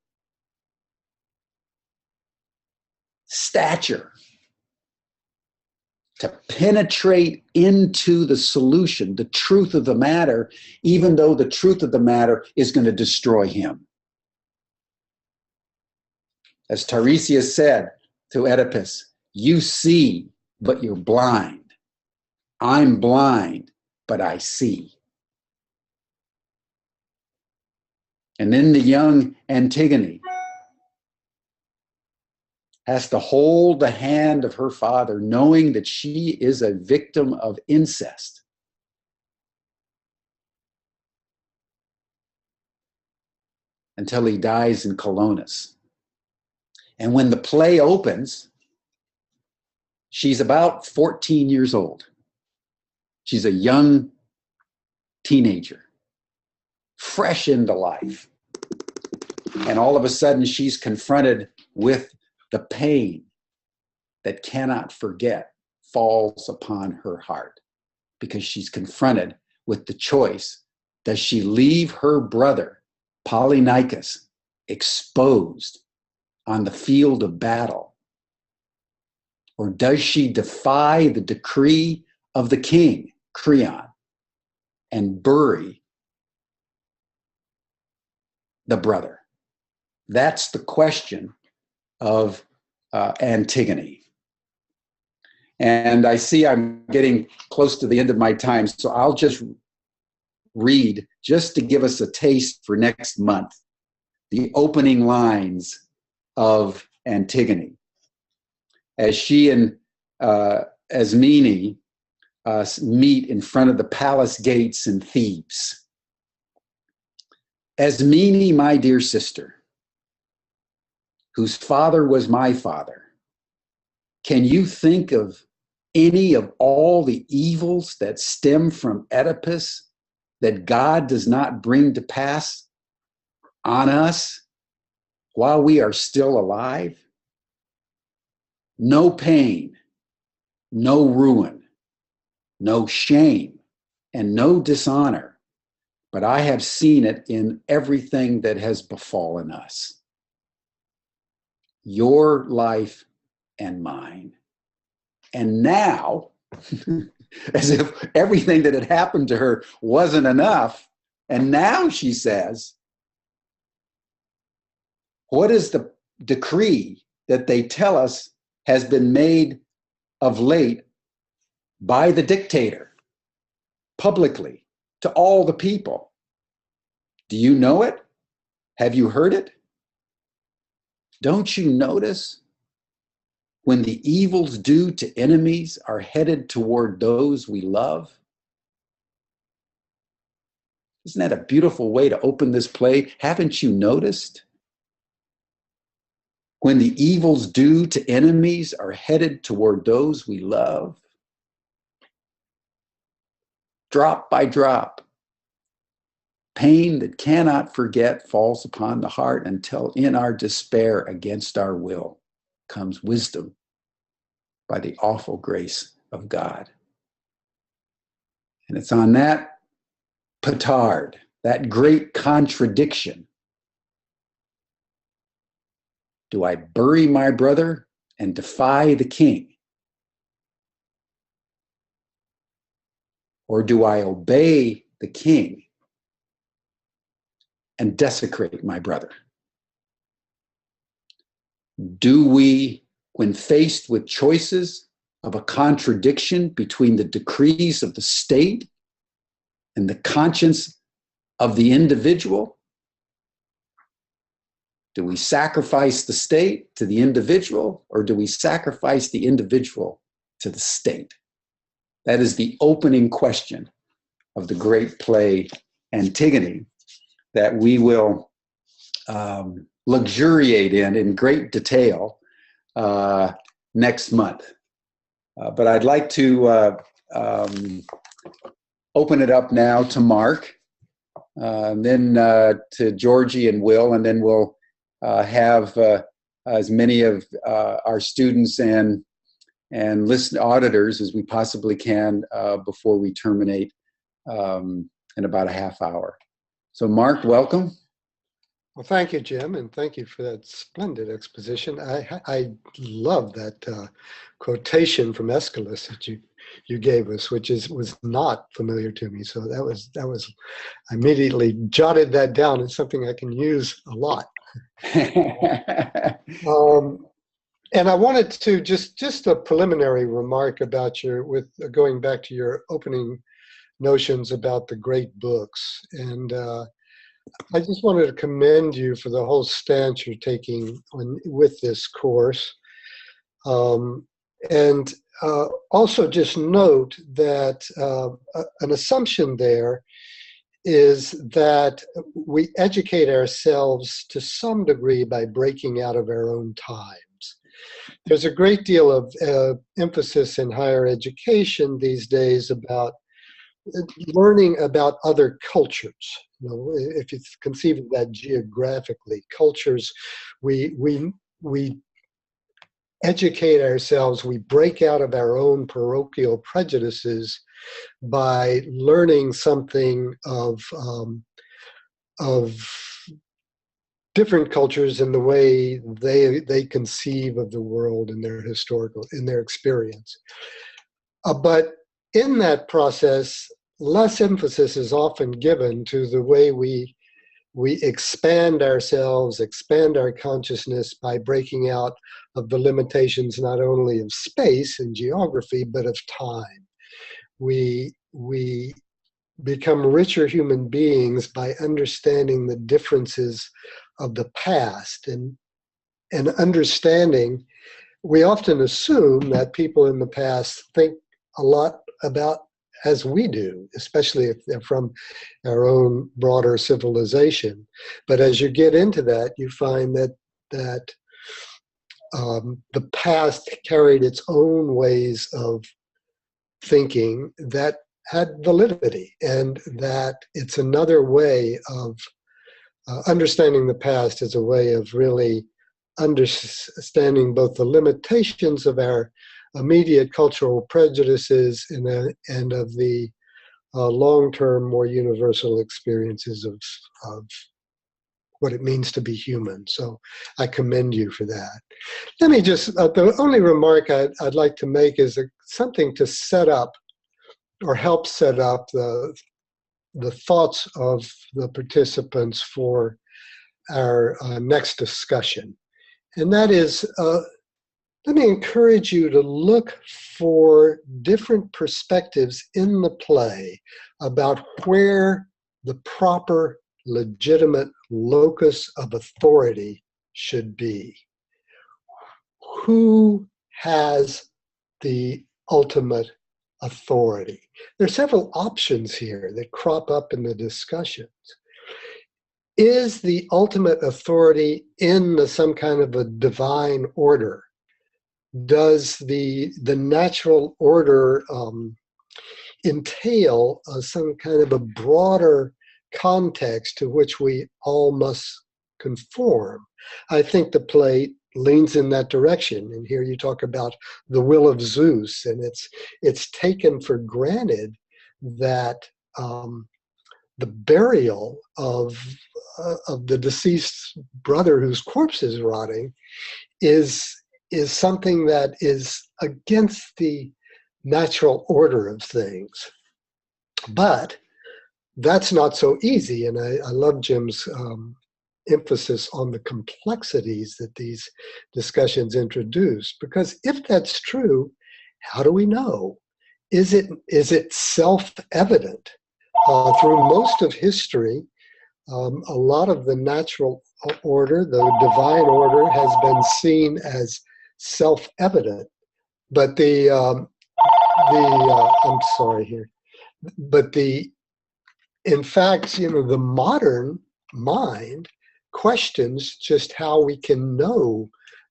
stature to penetrate into the solution, the truth of the matter, even though the truth of the matter is going to destroy him. As Tiresias said to Oedipus, you see, but you're blind. I'm blind, but I see. And then the young Antigone has to hold the hand of her father, knowing that she is a victim of incest. Until he dies in Colonus. And when the play opens, she's about 14 years old. She's a young teenager, fresh into life. And all of a sudden, she's confronted with the pain that cannot forget falls upon her heart because she's confronted with the choice. Does she leave her brother, Polynicus, exposed on the field of battle? Or does she defy the decree of the king, Creon, and bury the brother? That's the question of Antigone. And I see I'm getting close to the end of my time, so I'll just read, just to give us a taste for next month, the opening lines of Antigone. As she and Asmini meet in front of the palace gates in Thebes. Asmini, my dear sister, whose father was my father, can you think of any of all the evils that stem from Oedipus that God does not bring to pass on us while we are still alive? No pain, no ruin, no shame, and no dishonor, but I have seen it in everything that has befallen us. Your life and mine. And now, as if everything that had happened to her wasn't enough, and now she says, what is the decree that they tell us has been made of late by the dictator, publicly, to all the people? Do you know it? Have you heard it? Don't you notice when the evils due to enemies are headed toward those we love? Isn't that a beautiful way to open this play? Haven't you noticed? When the evils due to enemies are headed toward those we love, drop by drop, pain that cannot forget falls upon the heart until in our despair against our will comes wisdom by the awful grace of God. And it's on that petard, that great contradiction. Do I bury my brother and defy the king? Or do I obey the king and desecrate my brother? Do we, when faced with choices of a contradiction between the decrees of the state and the conscience of the individual, do we sacrifice the state to the individual, or do we sacrifice the individual to the state? That is the opening question of the great play Antigone that we will luxuriate in great detail next month. But I'd like to open it up now to Mark, then to Georgie and Will, and then we'll have as many of our students and auditors as we possibly can before we terminate in about a half hour. So Mark, welcome. Well, thank you, Jim, and thank you for that splendid exposition. I love that quotation from Aeschylus that you gave us, which was not familiar to me. So that was I immediately jotted that down. It's something I can use a lot. And I wanted to just a preliminary remark about going back to your opening notions about the great books. And I just wanted to commend you for the whole stance you're taking with this course. And also just note that an assumption there is that we educate ourselves to some degree by breaking out of our own times. There's a great deal of emphasis in higher education these days about learning about other cultures. You know, if you conceive of that geographically, cultures, we educate ourselves, we break out of our own parochial prejudices by learning something of different cultures and the way they conceive of the world in their experience. But in that process, less emphasis is often given to the way we expand ourselves, expand our consciousness by breaking out of the limitations not only of space and geography, but of time. We become richer human beings by understanding the differences of the past and understanding. We often assume that people in the past think a lot about as we do, especially if they're from our own broader civilization. But as you get into that, you find that the past carried its own ways of thinking that had validity, and that it's another way of understanding the past as a way of really understanding both the limitations of our immediate cultural prejudices and of the long-term, more universal experiences of what it means to be human. So I commend you for that. Let me just, the only remark I'd like to make is something to set up or help set up the thoughts of the participants for our next discussion. And that is, let me encourage you to look for different perspectives in the play about where the proper, legitimate locus of authority should be. Who has the ultimate authority? There are several options here that crop up in the discussions. Is the ultimate authority in some kind of a divine order? Does the natural order entail some kind of a broader context to which we all must conform? I think the play leans in that direction. And here you talk about the will of Zeus, and it's taken for granted that the burial of the deceased brother whose corpse is rotting is something that is against the natural order of things. But that's not so easy, and I love Jim's emphasis on the complexities that these discussions introduce, because if that's true, how do we know? Is it self-evident? Through most of history, a lot of the natural order, the divine order, has been seen as self-evident. But I'm sorry here. But in fact, the modern mind questions just how we can know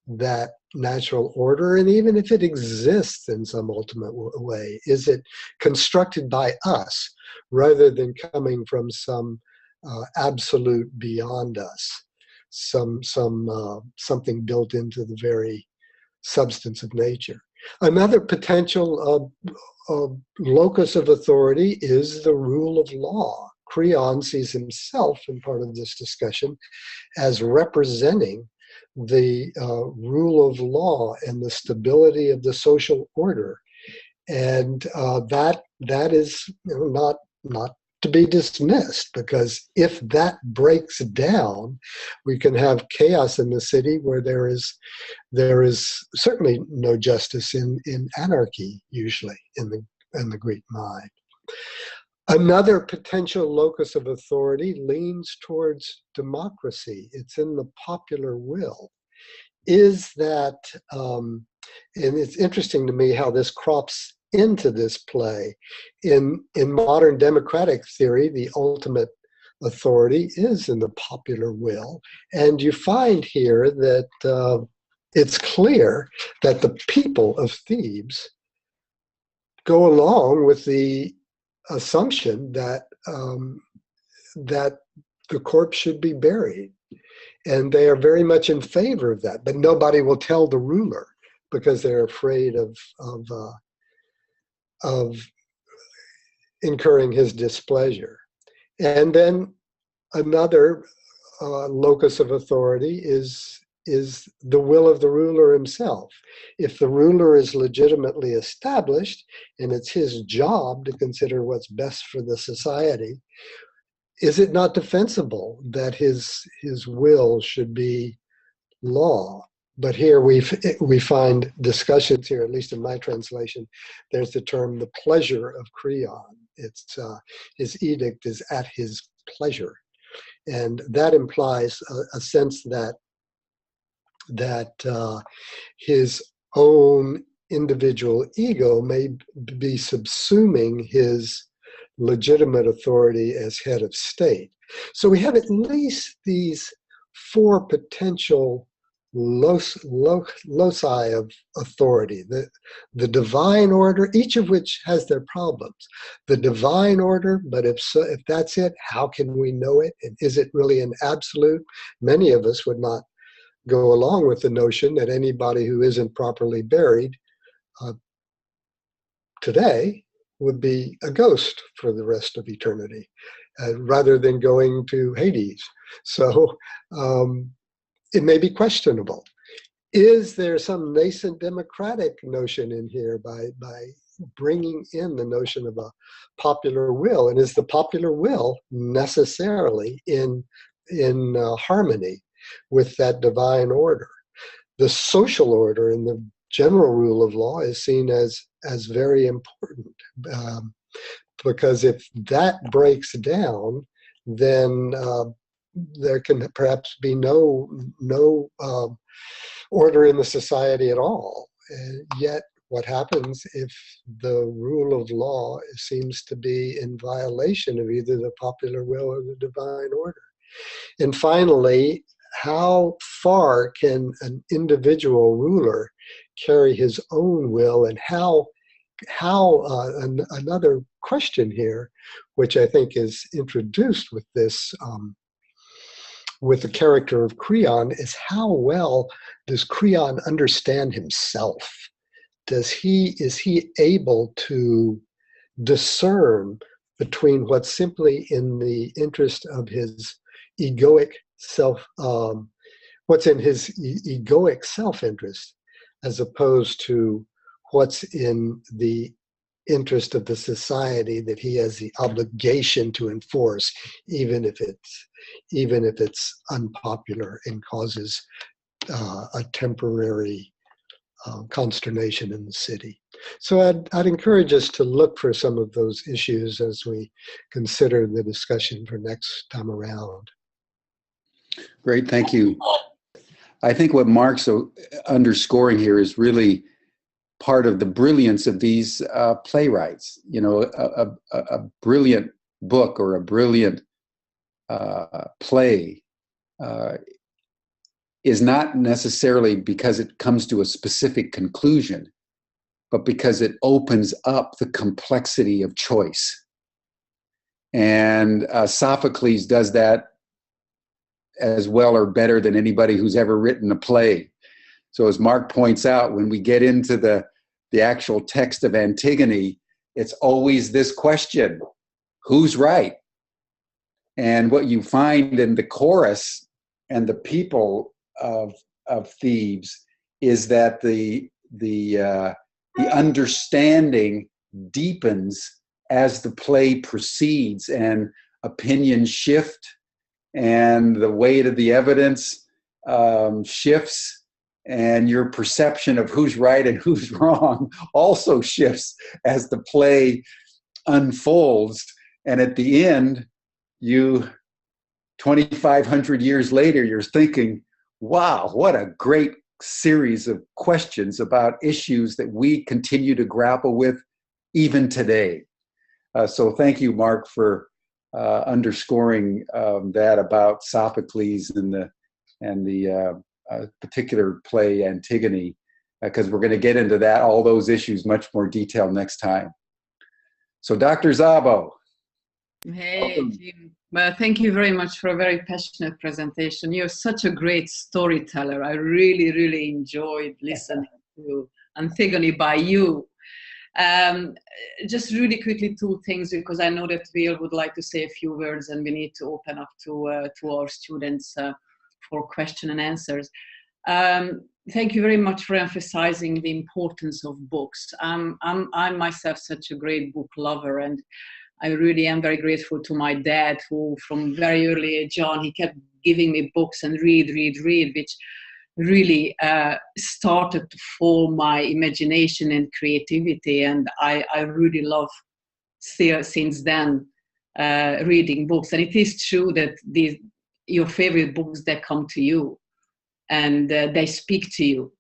that natural order, and even if it exists in some ultimate way, is it constructed by us rather than coming from some absolute beyond us, something built into the very substance of nature? Another potential locus of authority is the rule of law. Creon sees himself in part of this discussion as representing the rule of law and the stability of the social order, and that is not to be dismissed, because if that breaks down, we can have chaos in the city where there is certainly no justice in anarchy, usually in the Greek mind. Another potential locus of authority leans towards democracy. It's in the popular will. Is that, and it's interesting to me how this crops into this play. In modern democratic theory, the ultimate authority is in the popular will. And you find here that it's clear that the people of Thebes go along with the assumption that the corpse should be buried, and they are very much in favor of that. But nobody will tell the ruler because they're afraid of incurring his displeasure. And then another locus of authority is the will of the ruler himself. If the ruler is legitimately established and it's his job to consider what's best for the society, is it not defensible that his will should be law? But here we find discussions here, at least in my translation, there's the term the pleasure of Creon. It's his edict is at his pleasure. And that implies a sense that his own individual ego may be subsuming his legitimate authority as head of state. So we have at least these four potential loci of authority. The divine order, each of which has their problems. The divine order, but if that's it, how can we know it? And is it really an absolute? Many of us would not go along with the notion that anybody who isn't properly buried today would be a ghost for the rest of eternity, rather than going to Hades. So it may be questionable. Is there some nascent democratic notion in here by bringing in the notion of a popular will? And is the popular will necessarily in harmony with that divine order? The social order in the general rule of law is seen as very important, because if that breaks down, then there can perhaps be no order in the society at all. Yet what happens if the rule of law seems to be in violation of either the popular will or the divine order? And finally, how far can an individual ruler carry his own will, and another question here, which I think is introduced with this, with the character of Creon, is how well does Creon understand himself? Is he able to discern between what's simply in the interest of his egoic self, what's in his egoic self-interest, as opposed to what's in the interest of the society that he has the obligation to enforce, even if it's unpopular and causes a temporary consternation in the city. So I'd encourage us to look for some of those issues as we consider the discussion for next time around. Great, thank you. I think what Mark's underscoring here is really part of the brilliance of these playwrights. You know, a brilliant book or a brilliant play is not necessarily because it comes to a specific conclusion, but because it opens up the complexity of choice. And Sophocles does that as well or better than anybody who's ever written a play. So as Mark points out, when we get into the actual text of Antigone, it's always this question: who's right? And what you find in the chorus and the people of Thebes is that the understanding deepens as the play proceeds, and opinions shift, and the weight of the evidence shifts, and your perception of who's right and who's wrong also shifts as the play unfolds. And at the end, 2,500 years later, you're thinking, wow, what a great series of questions about issues that we continue to grapple with even today. So thank you, Mark, for underscoring that about Sophocles and the particular play Antigone, because we're going to get into all those issues much more detail next time. So Dr. Szabo. Hey, Jim. Well, thank you very much for a very passionate presentation. You're such a great storyteller. I really, really enjoyed listening to Antigone by you. Just really quickly, two things, because I know that Will would like to say a few words, and we need to open up to our students for question and answers. Thank you very much for emphasizing the importance of books. I'm myself such a great book lover, and I really am very grateful to my dad, who from very early age on, he kept giving me books and read, which really started to form my imagination and creativity. And I really love since then reading books. And it is true that your favorite books that come to you, and they speak to you,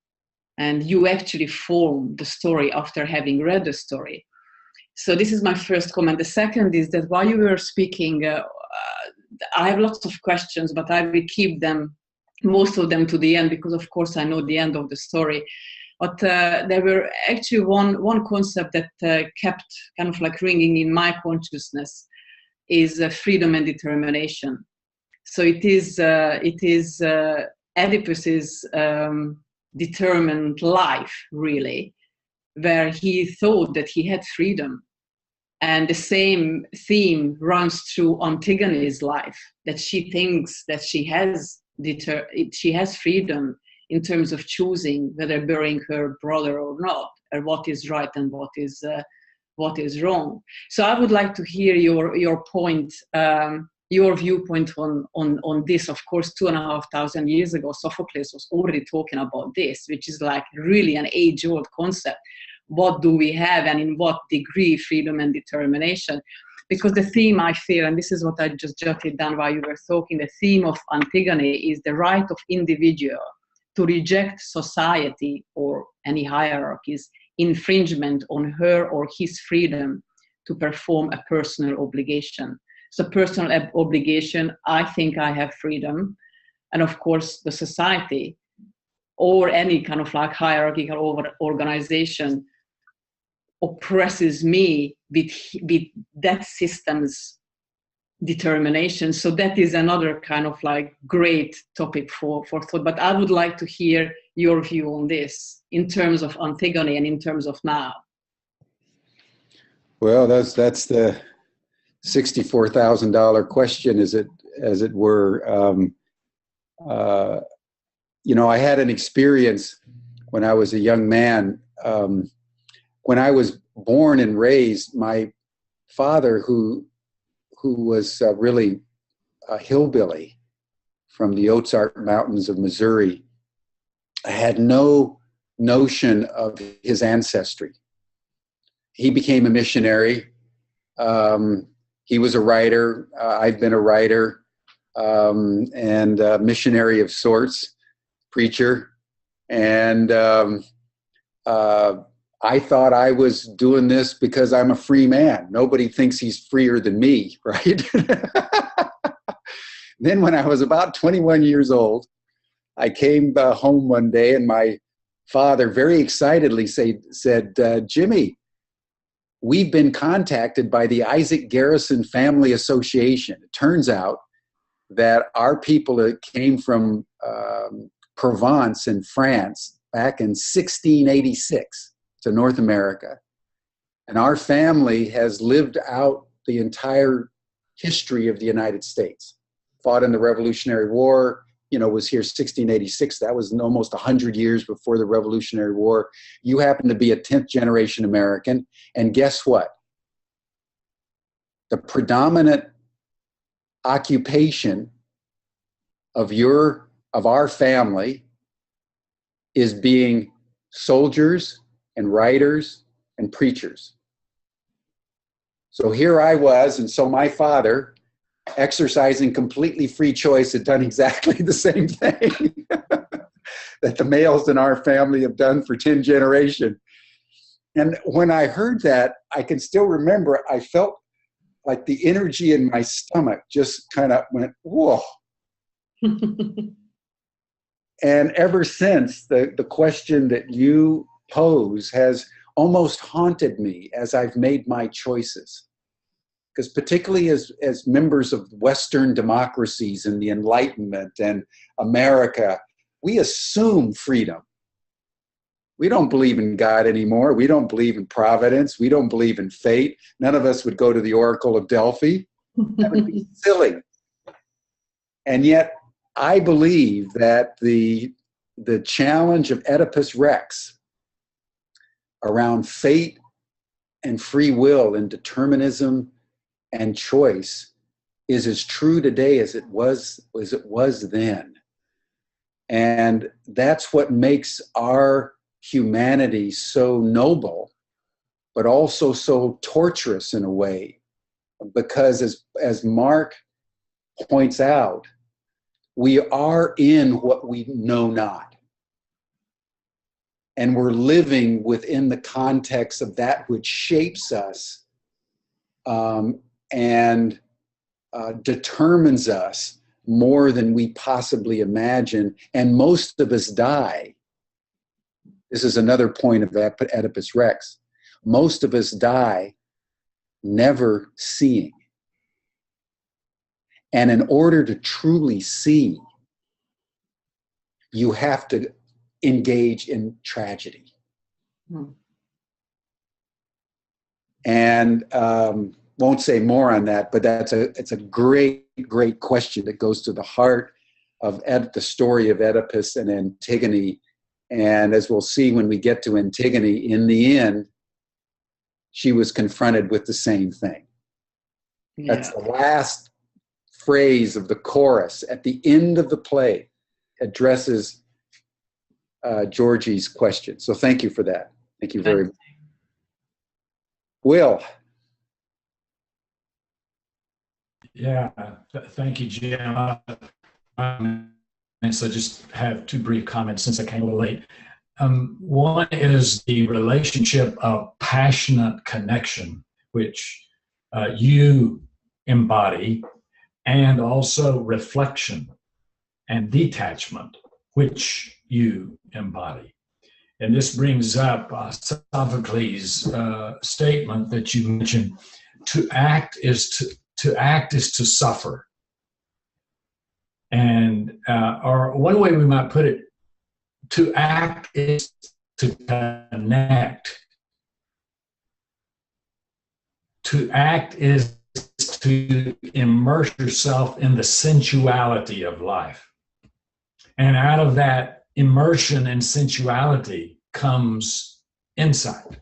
and you actually form the story after having read the story. So this is my first comment. The second is that while you were speaking, I have lots of questions, but I will keep most of them to the end, because of course I know the end of the story. But there were actually one concept that kept kind of like ringing in my consciousness is freedom and determination. So it is Oedipus's determined life, really, where he thought that he had freedom. And the same theme runs through Antigone's life, that she thinks that she has freedom in terms of choosing whether burying her brother or not, or what is right and what is wrong. So I would like to hear your point, your viewpoint on this. Of course, 2,500 years ago, Sophocles was already talking about this, which is like really an age-old concept. What do we have, and in what degree freedom and determination? Because the theme, I feel, and this is what I just jotted down while you were talking, the theme of Antigone is the right of individual to reject society or any hierarchies infringement on her or his freedom to perform a personal obligation. So personal obligation, I think I have freedom. And of course, the society or any kind of like hierarchical organization oppresses me with that system's determination. So that is another kind of like great topic for thought. But I would like to hear your view on this in terms of Antigone and in terms of now. Well, that's the $64,000 question, as it were. You know, I had an experience when I was a young man. When I was born and raised, my father, who was really a hillbilly from the Ozark Mountains of Missouri, had no notion of his ancestry. He became a missionary. He was a writer. I've been a writer and a missionary of sorts, preacher. And I thought I was doing this because I'm a free man. Nobody thinks he's freer than me, right? Then when I was about 21 years old, I came home one day and my father very excitedly said, Jimmy, we've been contacted by the Isaac Garrison Family Association. It turns out that our people that came from Provence in France back in 1686 to North America. And our family has lived out the entire history of the United States. Fought in the Revolutionary War, you know, was here 1686. That was almost 100 years before the Revolutionary War. You happen to be a 10th generation American. And guess what? The predominant occupation of our family is being soldiers and writers and preachers. So here I was, and so my father, exercising completely free choice, had done exactly the same thing that the males in our family have done for 10 generations. And when I heard that, I can still remember, I felt like the energy in my stomach just kind of went, whoa. And ever since, the question that you pose has almost haunted me as I've made my choices. Because particularly as members of Western democracies and the Enlightenment and America, we assume freedom. We don't believe in God anymore. We don't believe in providence. We don't believe in fate. None of us would go to the Oracle of Delphi. That would be silly. And yet, I believe that the challenge of Oedipus Rex around fate and free will and determinism and choice is as true today as it was then. And that's what makes our humanity so noble, but also so torturous in a way. Because as Mark points out, we are in what we know not. And we're living within the context of that which shapes us and determines us more than we possibly imagine. And most of us die. This is another point of Oedipus Rex. Most of us die never seeing. And in order to truly see, you have to engage in tragedy. And won't say more on that, but it's a great, great question that goes to the heart of the story of Oedipus and Antigone. And as we'll see when we get to Antigone, in the end, she was confronted with the same thing. Yeah. That's the last phrase of the chorus at the end of the play addresses Georgie's question. So thank you for that. Thank you very much. Will. Yeah, thank you, Jim. And so just have two brief comments since I came a little late. One is the relationship of passionate connection, which you embody, and also reflection and detachment, which you embody. And this brings up Sophocles' statement that you mentioned: to act is to suffer. And or one way we might put it, to act is to connect. To act is to immerse yourself in the sensuality of life. And out of that immersion in sensuality comes insight.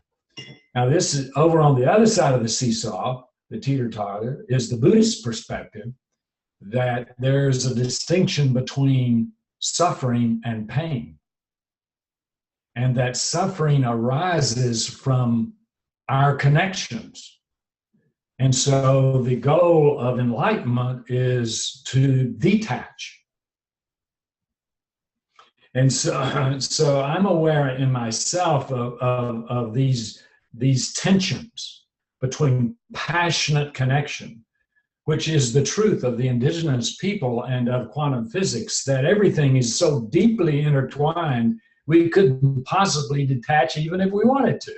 Now, this is over on the other side of the seesaw, the teeter-totter, is the Buddhist perspective that there's a distinction between suffering and pain. And that suffering arises from our connections. And so the goal of enlightenment is to detach. And so I'm aware in myself of these tensions between passionate connection, which is the truth of the indigenous people and of quantum physics, that everything is so deeply intertwined, we couldn't possibly detach even if we wanted to.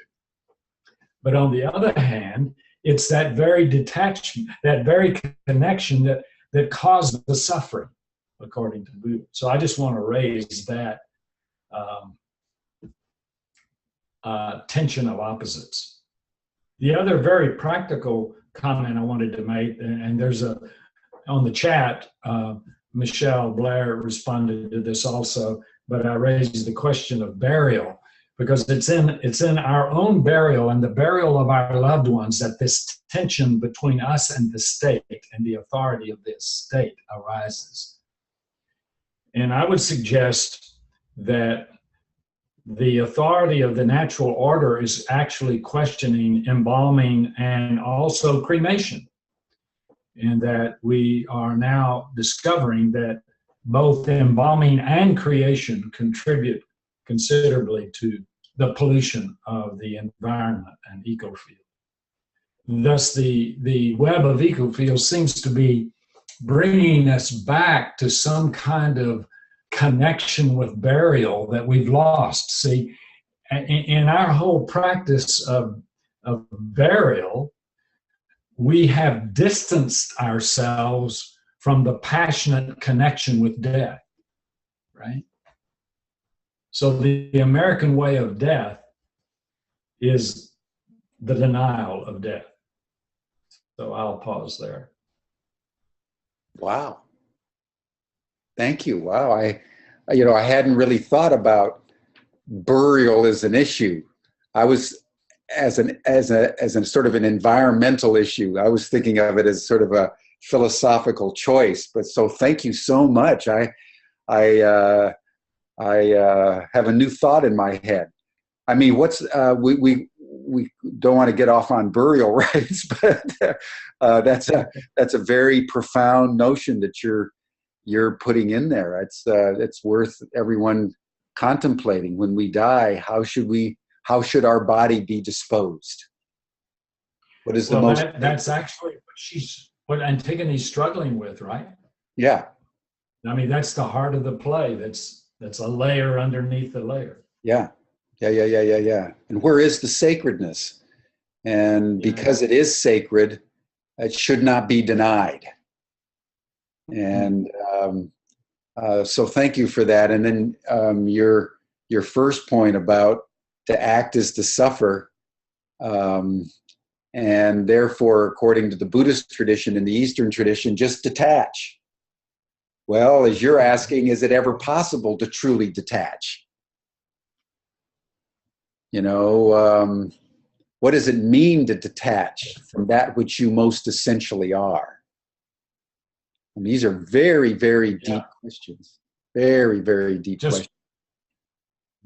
But on the other hand, it's that very detachment, that very connection that caused the suffering, according to Buddha. So I just want to raise that tension of opposites. The other very practical comment I wanted to make, and there's on the chat, Michelle Blair responded to this also, but I raised the question of burial, because it's in our own burial and the burial of our loved ones that this tension between us and the state and the authority of this state arises. And I would suggest that the authority of the natural order is actually questioning embalming and also cremation. And that we are now discovering that both embalming and creation contribute considerably to the pollution of the environment and ecofield. Thus, the web of ecofield seems to be bringing us back to some kind of connection with burial that we've lost. See, in our whole practice of burial, we have distanced ourselves from the passionate connection with death, right? So the American way of death is the denial of death. So I'll pause there. Wow. Thank you. Wow. I hadn't really thought about burial as an issue. I was as a sort of an environmental issue. I was thinking of it as sort of a philosophical choice. But so thank you so much. I have a new thought in my head. I mean, we don't want to get off on burial rights, but that's a very profound notion that you're putting in there. It's worth everyone contemplating. When we die, how should our body be disposed? What is the most? That's actually what Antigone's struggling with, right? Yeah. I mean, that's the heart of the play. That's a layer underneath the layer. Yeah. And where is the sacredness? And because it is sacred, it should not be denied. And so thank you for that. And then your first point about to act is to suffer. And therefore, according to the Buddhist tradition and the Eastern tradition, just detach. Well, as you're asking, is it ever possible to truly detach? What does it mean to detach from that which you most essentially are? And these are very, very deep questions. Very, very deep questions.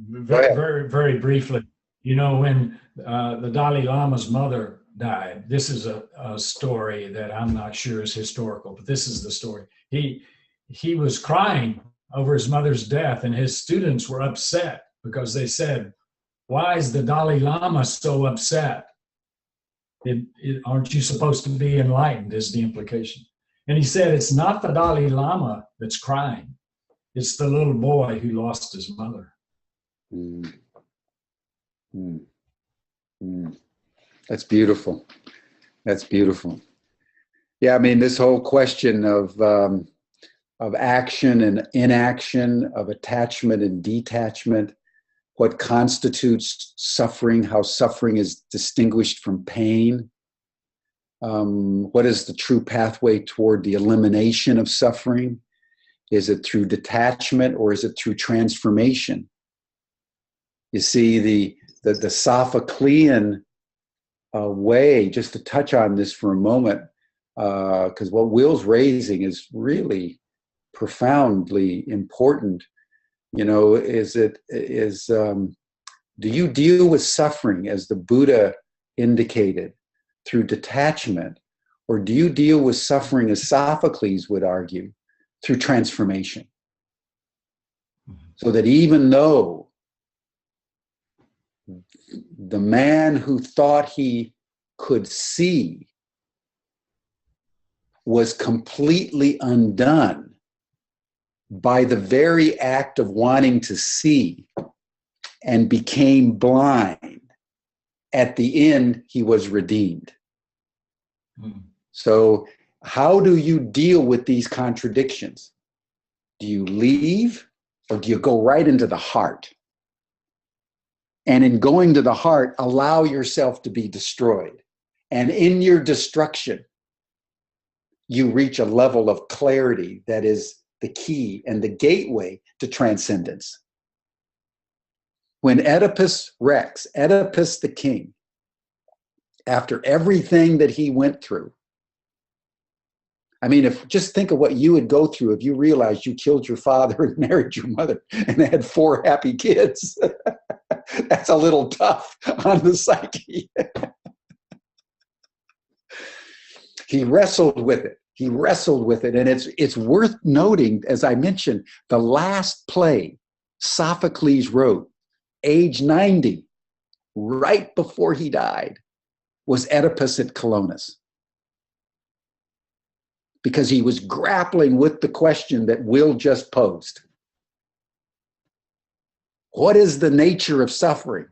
Very, very, very briefly, when the Dalai Lama's mother died, this is a story that I'm not sure is historical, but this is the story. He was crying over his mother's death, and his students were upset because they said, why is the Dalai Lama so upset? Aren't you supposed to be enlightened, is the implication. And he said, it's not the Dalai Lama that's crying. It's the little boy who lost his mother. Mm. Mm. Mm. That's beautiful. That's beautiful. Yeah, I mean, this whole question of action and inaction, of attachment and detachment, what constitutes suffering, how suffering is distinguished from pain, what is the true pathway toward the elimination of suffering? Is it through detachment or is it through transformation? You see, the Sophoclean way, just to touch on this for a moment, because what Will's raising is really profoundly important. You know, do you deal with suffering, as the Buddha indicated, through detachment, or do you deal with suffering, as Sophocles would argue, through transformation? So that even though the man who thought he could see was completely undone by the very act of wanting to see and became blind, at the end he was redeemed. So how do you deal with these contradictions? Do you leave or do you go right into the heart? And in going to the heart, allow yourself to be destroyed. And in your destruction, you reach a level of clarity that is the key and the gateway to transcendence. When Oedipus Rex, Oedipus the king, after everything that he went through, I mean, just think of what you would go through if you realized you killed your father and married your mother and had 4 happy kids. That's a little tough on the psyche. He wrestled with it. He wrestled with it. And it's worth noting, as I mentioned, the last play Sophocles wrote, age 90, right before he died, was Oedipus at Colonus. Because he was grappling with the question that Will just posed. What is the nature of suffering?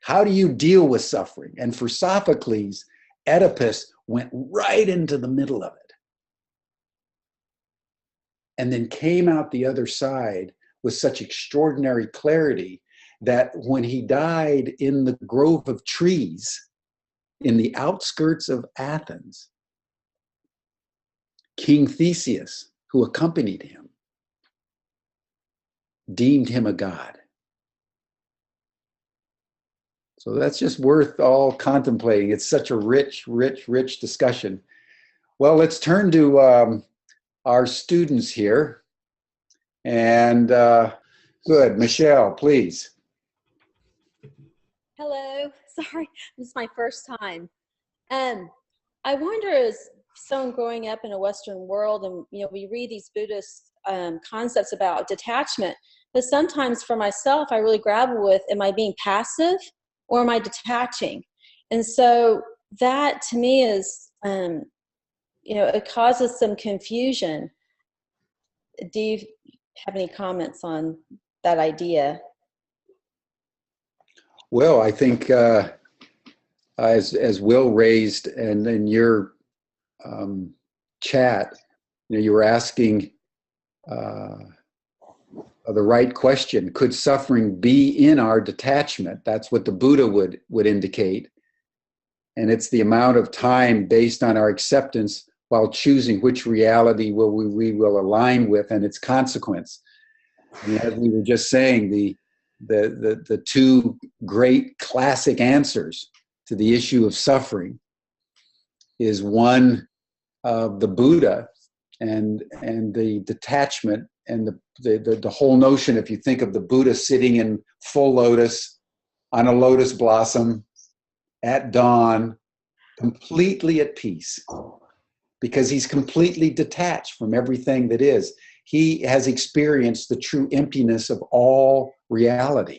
How do you deal with suffering? And for Sophocles, Oedipus went right into the middle of it. And then came out the other side with such extraordinary clarity that when he died in the grove of trees in the outskirts of Athens, King Theseus, who accompanied him, deemed him a god. So that's just worth all contemplating. It's such a rich, rich, rich discussion. Well, let's turn to our students here. And good, Michelle, please. Hello, sorry, this is my first time. I wonder, as someone growing up in a Western world, and we read these Buddhist concepts about detachment, but sometimes for myself, I really grapple with, am I being passive or am I detaching? And so that to me is, it causes some confusion. Do you have any comments on that idea? Well, I think as Will raised, and in your chat, you were asking the right question. Could suffering be in our detachment? That's what the Buddha would indicate. And it's the amount of time based on our acceptance while choosing which reality we will align with and its consequence. And as we were just saying, the two great classic answers to the issue of suffering is one of the Buddha and the detachment and the whole notion, if you think of the Buddha sitting in full lotus on a lotus blossom at dawn, completely at peace, because he's completely detached from everything that is. He has experienced the true emptiness of all reality.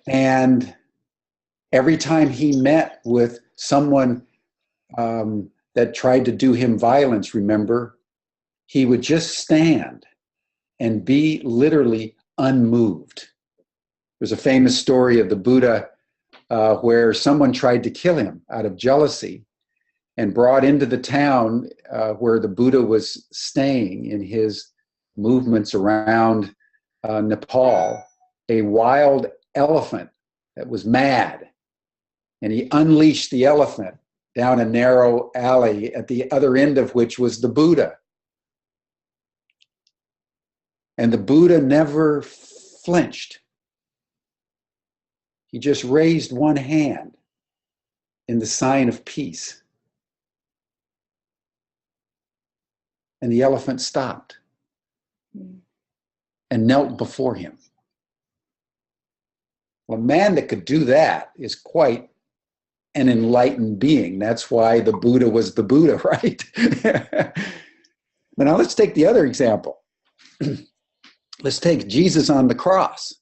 And every time he met with someone that tried to do him violence, remember, he would just stand and be literally unmoved. There's a famous story of the Buddha where someone tried to kill him out of jealousy and brought into the town where the Buddha was staying in his movements around Nepal, a wild elephant that was mad. And he unleashed the elephant down a narrow alley at the other end of which was the Buddha. And the Buddha never flinched. He just raised one hand in the sign of peace. And the elephant stopped and knelt before him. Well, a man that could do that is quite an enlightened being. That's why the Buddha was the Buddha, right? But now let's take the other example. Let's take Jesus on the cross.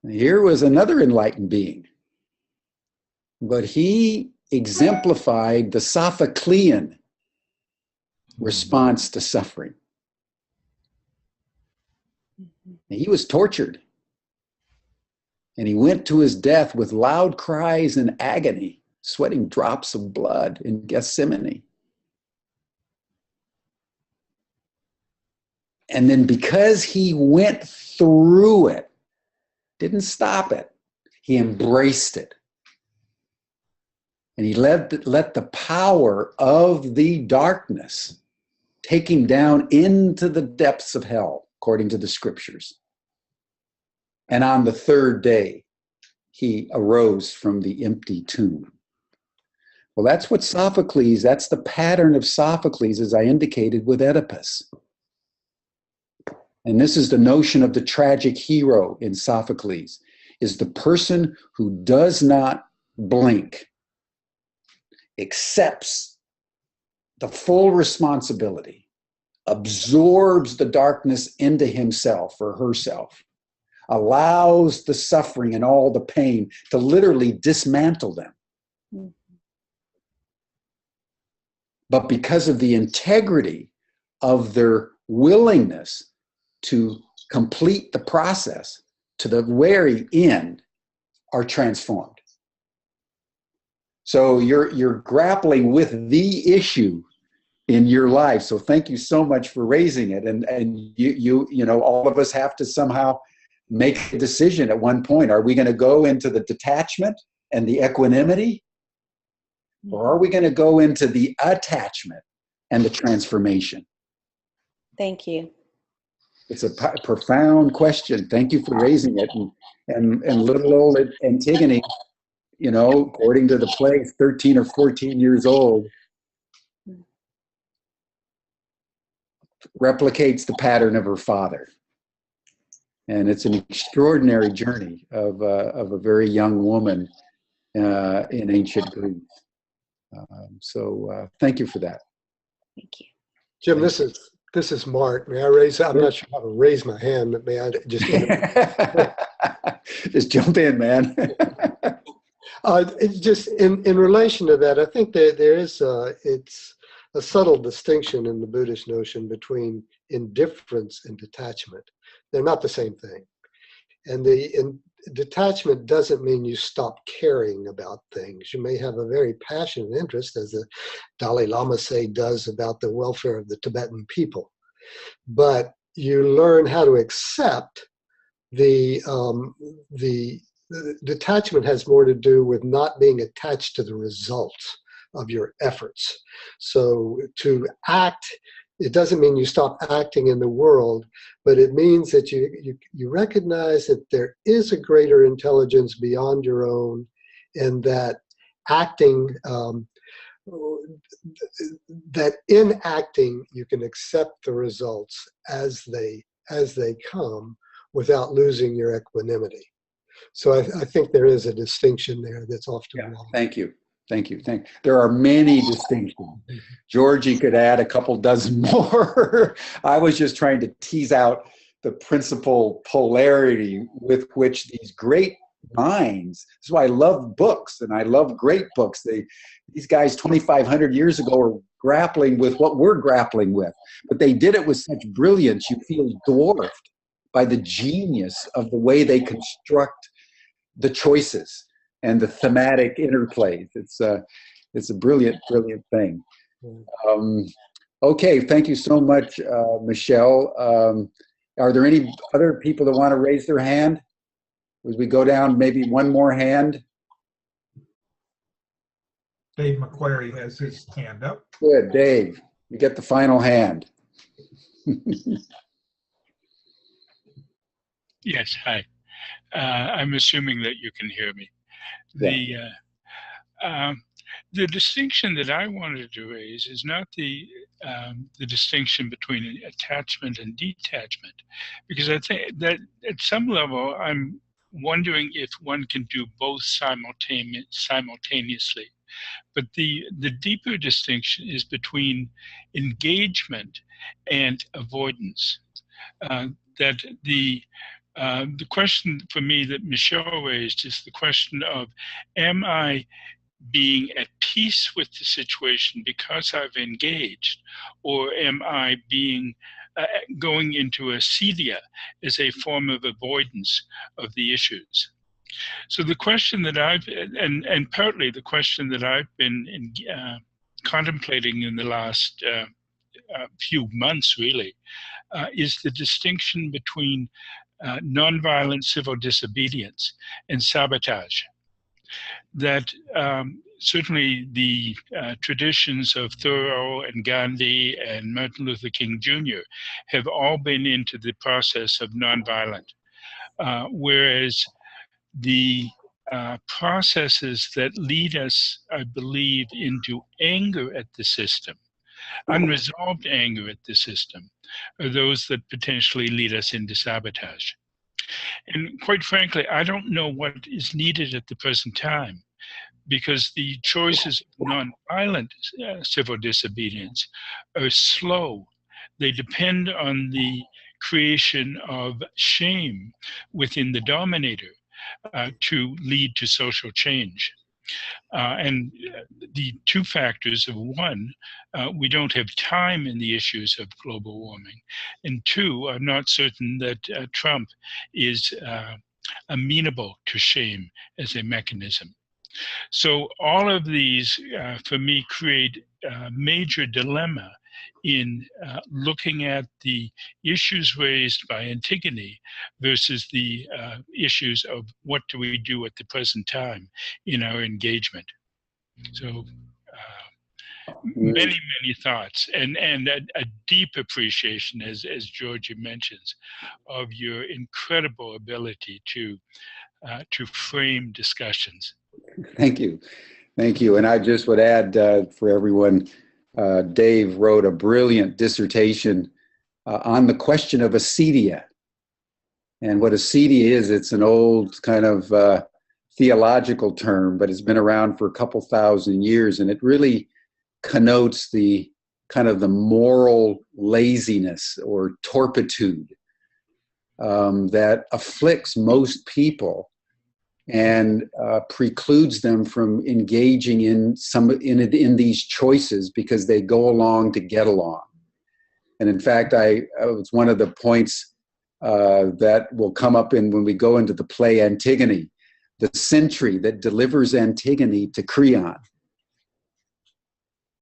Here was another enlightened being, but he exemplified the Sophoclean response to suffering. He was tortured, and he went to his death with loud cries and agony, sweating drops of blood in Gethsemane. And then because he went through it, didn't stop it, he embraced it. And he let the power of the darkness take him down into the depths of hell, according to the scriptures. And on the third day, he arose from the empty tomb. Well, that's what Sophocles, that's the pattern of Sophocles, as I indicated with Oedipus. And this is the notion of the tragic hero in Sophocles, is the person who does not blink, accepts the full responsibility, absorbs the darkness into himself or herself, allows the suffering and all the pain to literally dismantle them. Mm-hmm. But because of the integrity of their willingness to complete the process to the very end, are transformed. So you're grappling with the issue in your life. So thank you so much for raising it. And you know, all of us have to somehow make a decision at one point. Are we going to go into the detachment and the equanimity? Or are we going to go into the attachment and the transformation? Thank you. It's a profound question. Thank you for raising it. And little old Antigone, you know, according to the play, 13 or 14 years old, replicates the pattern of her father. And it's an extraordinary journey of a very young woman in ancient Greece. So thank you for that. Thank you. Jim, this is Mark. May I raise? I'm not sure how to raise my hand, but may I just just jump in, man. It's just in relation to that. I think that there is it's a subtle distinction in the Buddhist notion between indifference and detachment. They're not the same thing. And detachment doesn't mean you stop caring about things. You may have a very passionate interest, as the Dalai Lama does about the welfare of the Tibetan people. But you learn how to accept the detachment has more to do with not being attached to the results of your efforts. So to act, it doesn't mean you stop acting in the world, but it means that you recognize that there is a greater intelligence beyond your own, and that acting, that in acting you can accept the results as they come without losing your equanimity. So I think there is a distinction there that's often lost. Thank you. There are many distinctions. Georgie could add a couple dozen more. I was just trying to tease out the principal polarity with which these great minds. That's why I love books, and I love great books. These guys 2,500 years ago were grappling with what we're grappling with, but they did it with such brilliance. You feel dwarfed by the genius of the way they construct the choices and the thematic interplays. It's a brilliant, brilliant thing. Okay, thank you so much, Michelle. Are there any other people that want to raise their hand? As we go down, maybe one more hand. Dave McQuarrie has his hand up. Good, Dave. You get the final hand. Yes, hi. I'm assuming that you can hear me. Yeah. The distinction that I wanted to raise is not the distinction between attachment and detachment, because I think that at some level I'm wondering if one can do both simultaneously. But the deeper distinction is between engagement and avoidance. That the question for me that Michelle raised is the question of, am I being at peace with the situation because I've engaged, or am I being going into acedia as a form of avoidance of the issues? So the question that and partly the question that I've been contemplating in the last few months really, is the distinction between nonviolent civil disobedience and sabotage. That certainly the traditions of Thoreau and Gandhi and Martin Luther King Jr. have all been into the process of nonviolent, whereas the processes that lead us, I believe, into anger at the system, unresolved anger at the system, are those that potentially lead us into sabotage. And quite frankly, I don't know what is needed at the present time, because the choices of nonviolent civil disobedience are slow. They depend on the creation of shame within the dominator to lead to social change. And the two factors of one, we don't have time in the issues of global warming. And two, I'm not certain that Trump is amenable to shame as a mechanism. So all of these, for me, create a major dilemma in looking at the issues raised by Antigone versus the issues of what do we do at the present time in our engagement. So many, many thoughts and a deep appreciation, as Georgia mentions, of your incredible ability to frame discussions. Thank you. Thank you. And I just would add for everyone, Dave wrote a brilliant dissertation on the question of acedia. And what acedia is, it's an old kind of theological term, but it's been around for a couple thousand years. And it really connotes the kind of the moral laziness or torpitude that afflicts most people and precludes them from engaging in these choices because they go along to get along. And in fact, it's one of the points that will come up when we go into the play Antigone, the sentry that delivers Antigone to Creon.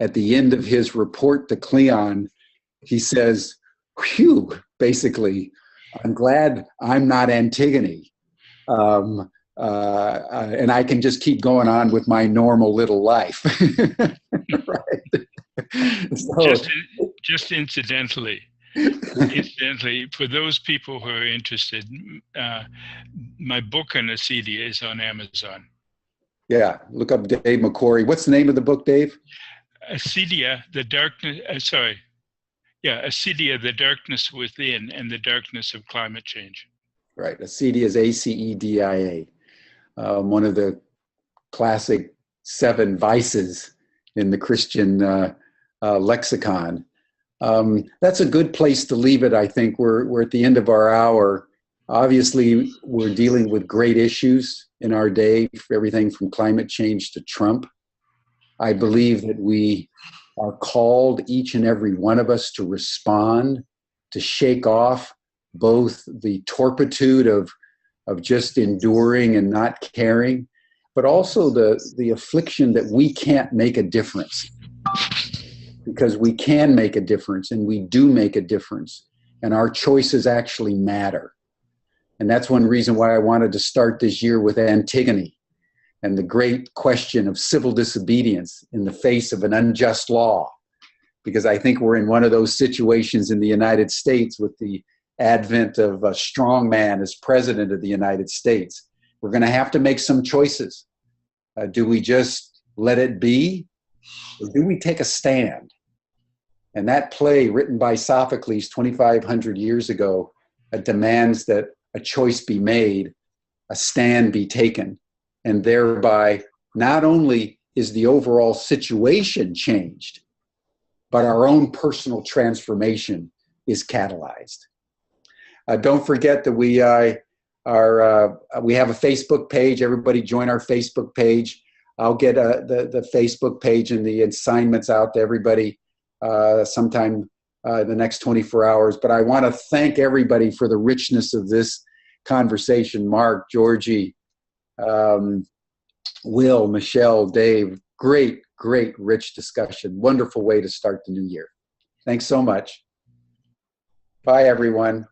At the end of his report to Cleon, he says, "Phew, basically, I'm glad I'm not Antigone. And I can just keep going on with my normal little life." Right. So, just incidentally, for those people who are interested, my book on acedia is on Amazon. Yeah, look up Dave McQuarrie. What's the name of the book, Dave? Acedia, the darkness. Acedia, the darkness within, and the darkness of climate change. Right. Acedia is ACEDIA. One of the classic 7 vices in the Christian lexicon. That's a good place to leave it. I think we're at the end of our hour. Obviously, we're dealing with great issues in our day, everything from climate change to Trump. I believe that we are called, each and every one of us, to respond, to shake off both the torpitude of just enduring and not caring, but also the affliction that we can't make a difference. Because we can make a difference, and we do make a difference, and our choices actually matter. And that's one reason why I wanted to start this year with Antigone and the great question of civil disobedience in the face of an unjust law. Because I think we're in one of those situations in the United States with the advent of a strong man as president of the United States. We're going to have to make some choices. Do we just let it be, or do we take a stand? And that play, written by Sophocles 2,500 years ago, demands that a choice be made, a stand be taken, and thereby not only is the overall situation changed, but our own personal transformation is catalyzed. Don't forget that we have a Facebook page. Everybody join our Facebook page. I'll get the Facebook page and the assignments out to everybody sometime in the next 24 hours. But I want to thank everybody for the richness of this conversation. Mark, Georgie, Will, Michelle, Dave, great, rich discussion. Wonderful way to start the new year. Thanks so much. Bye, everyone.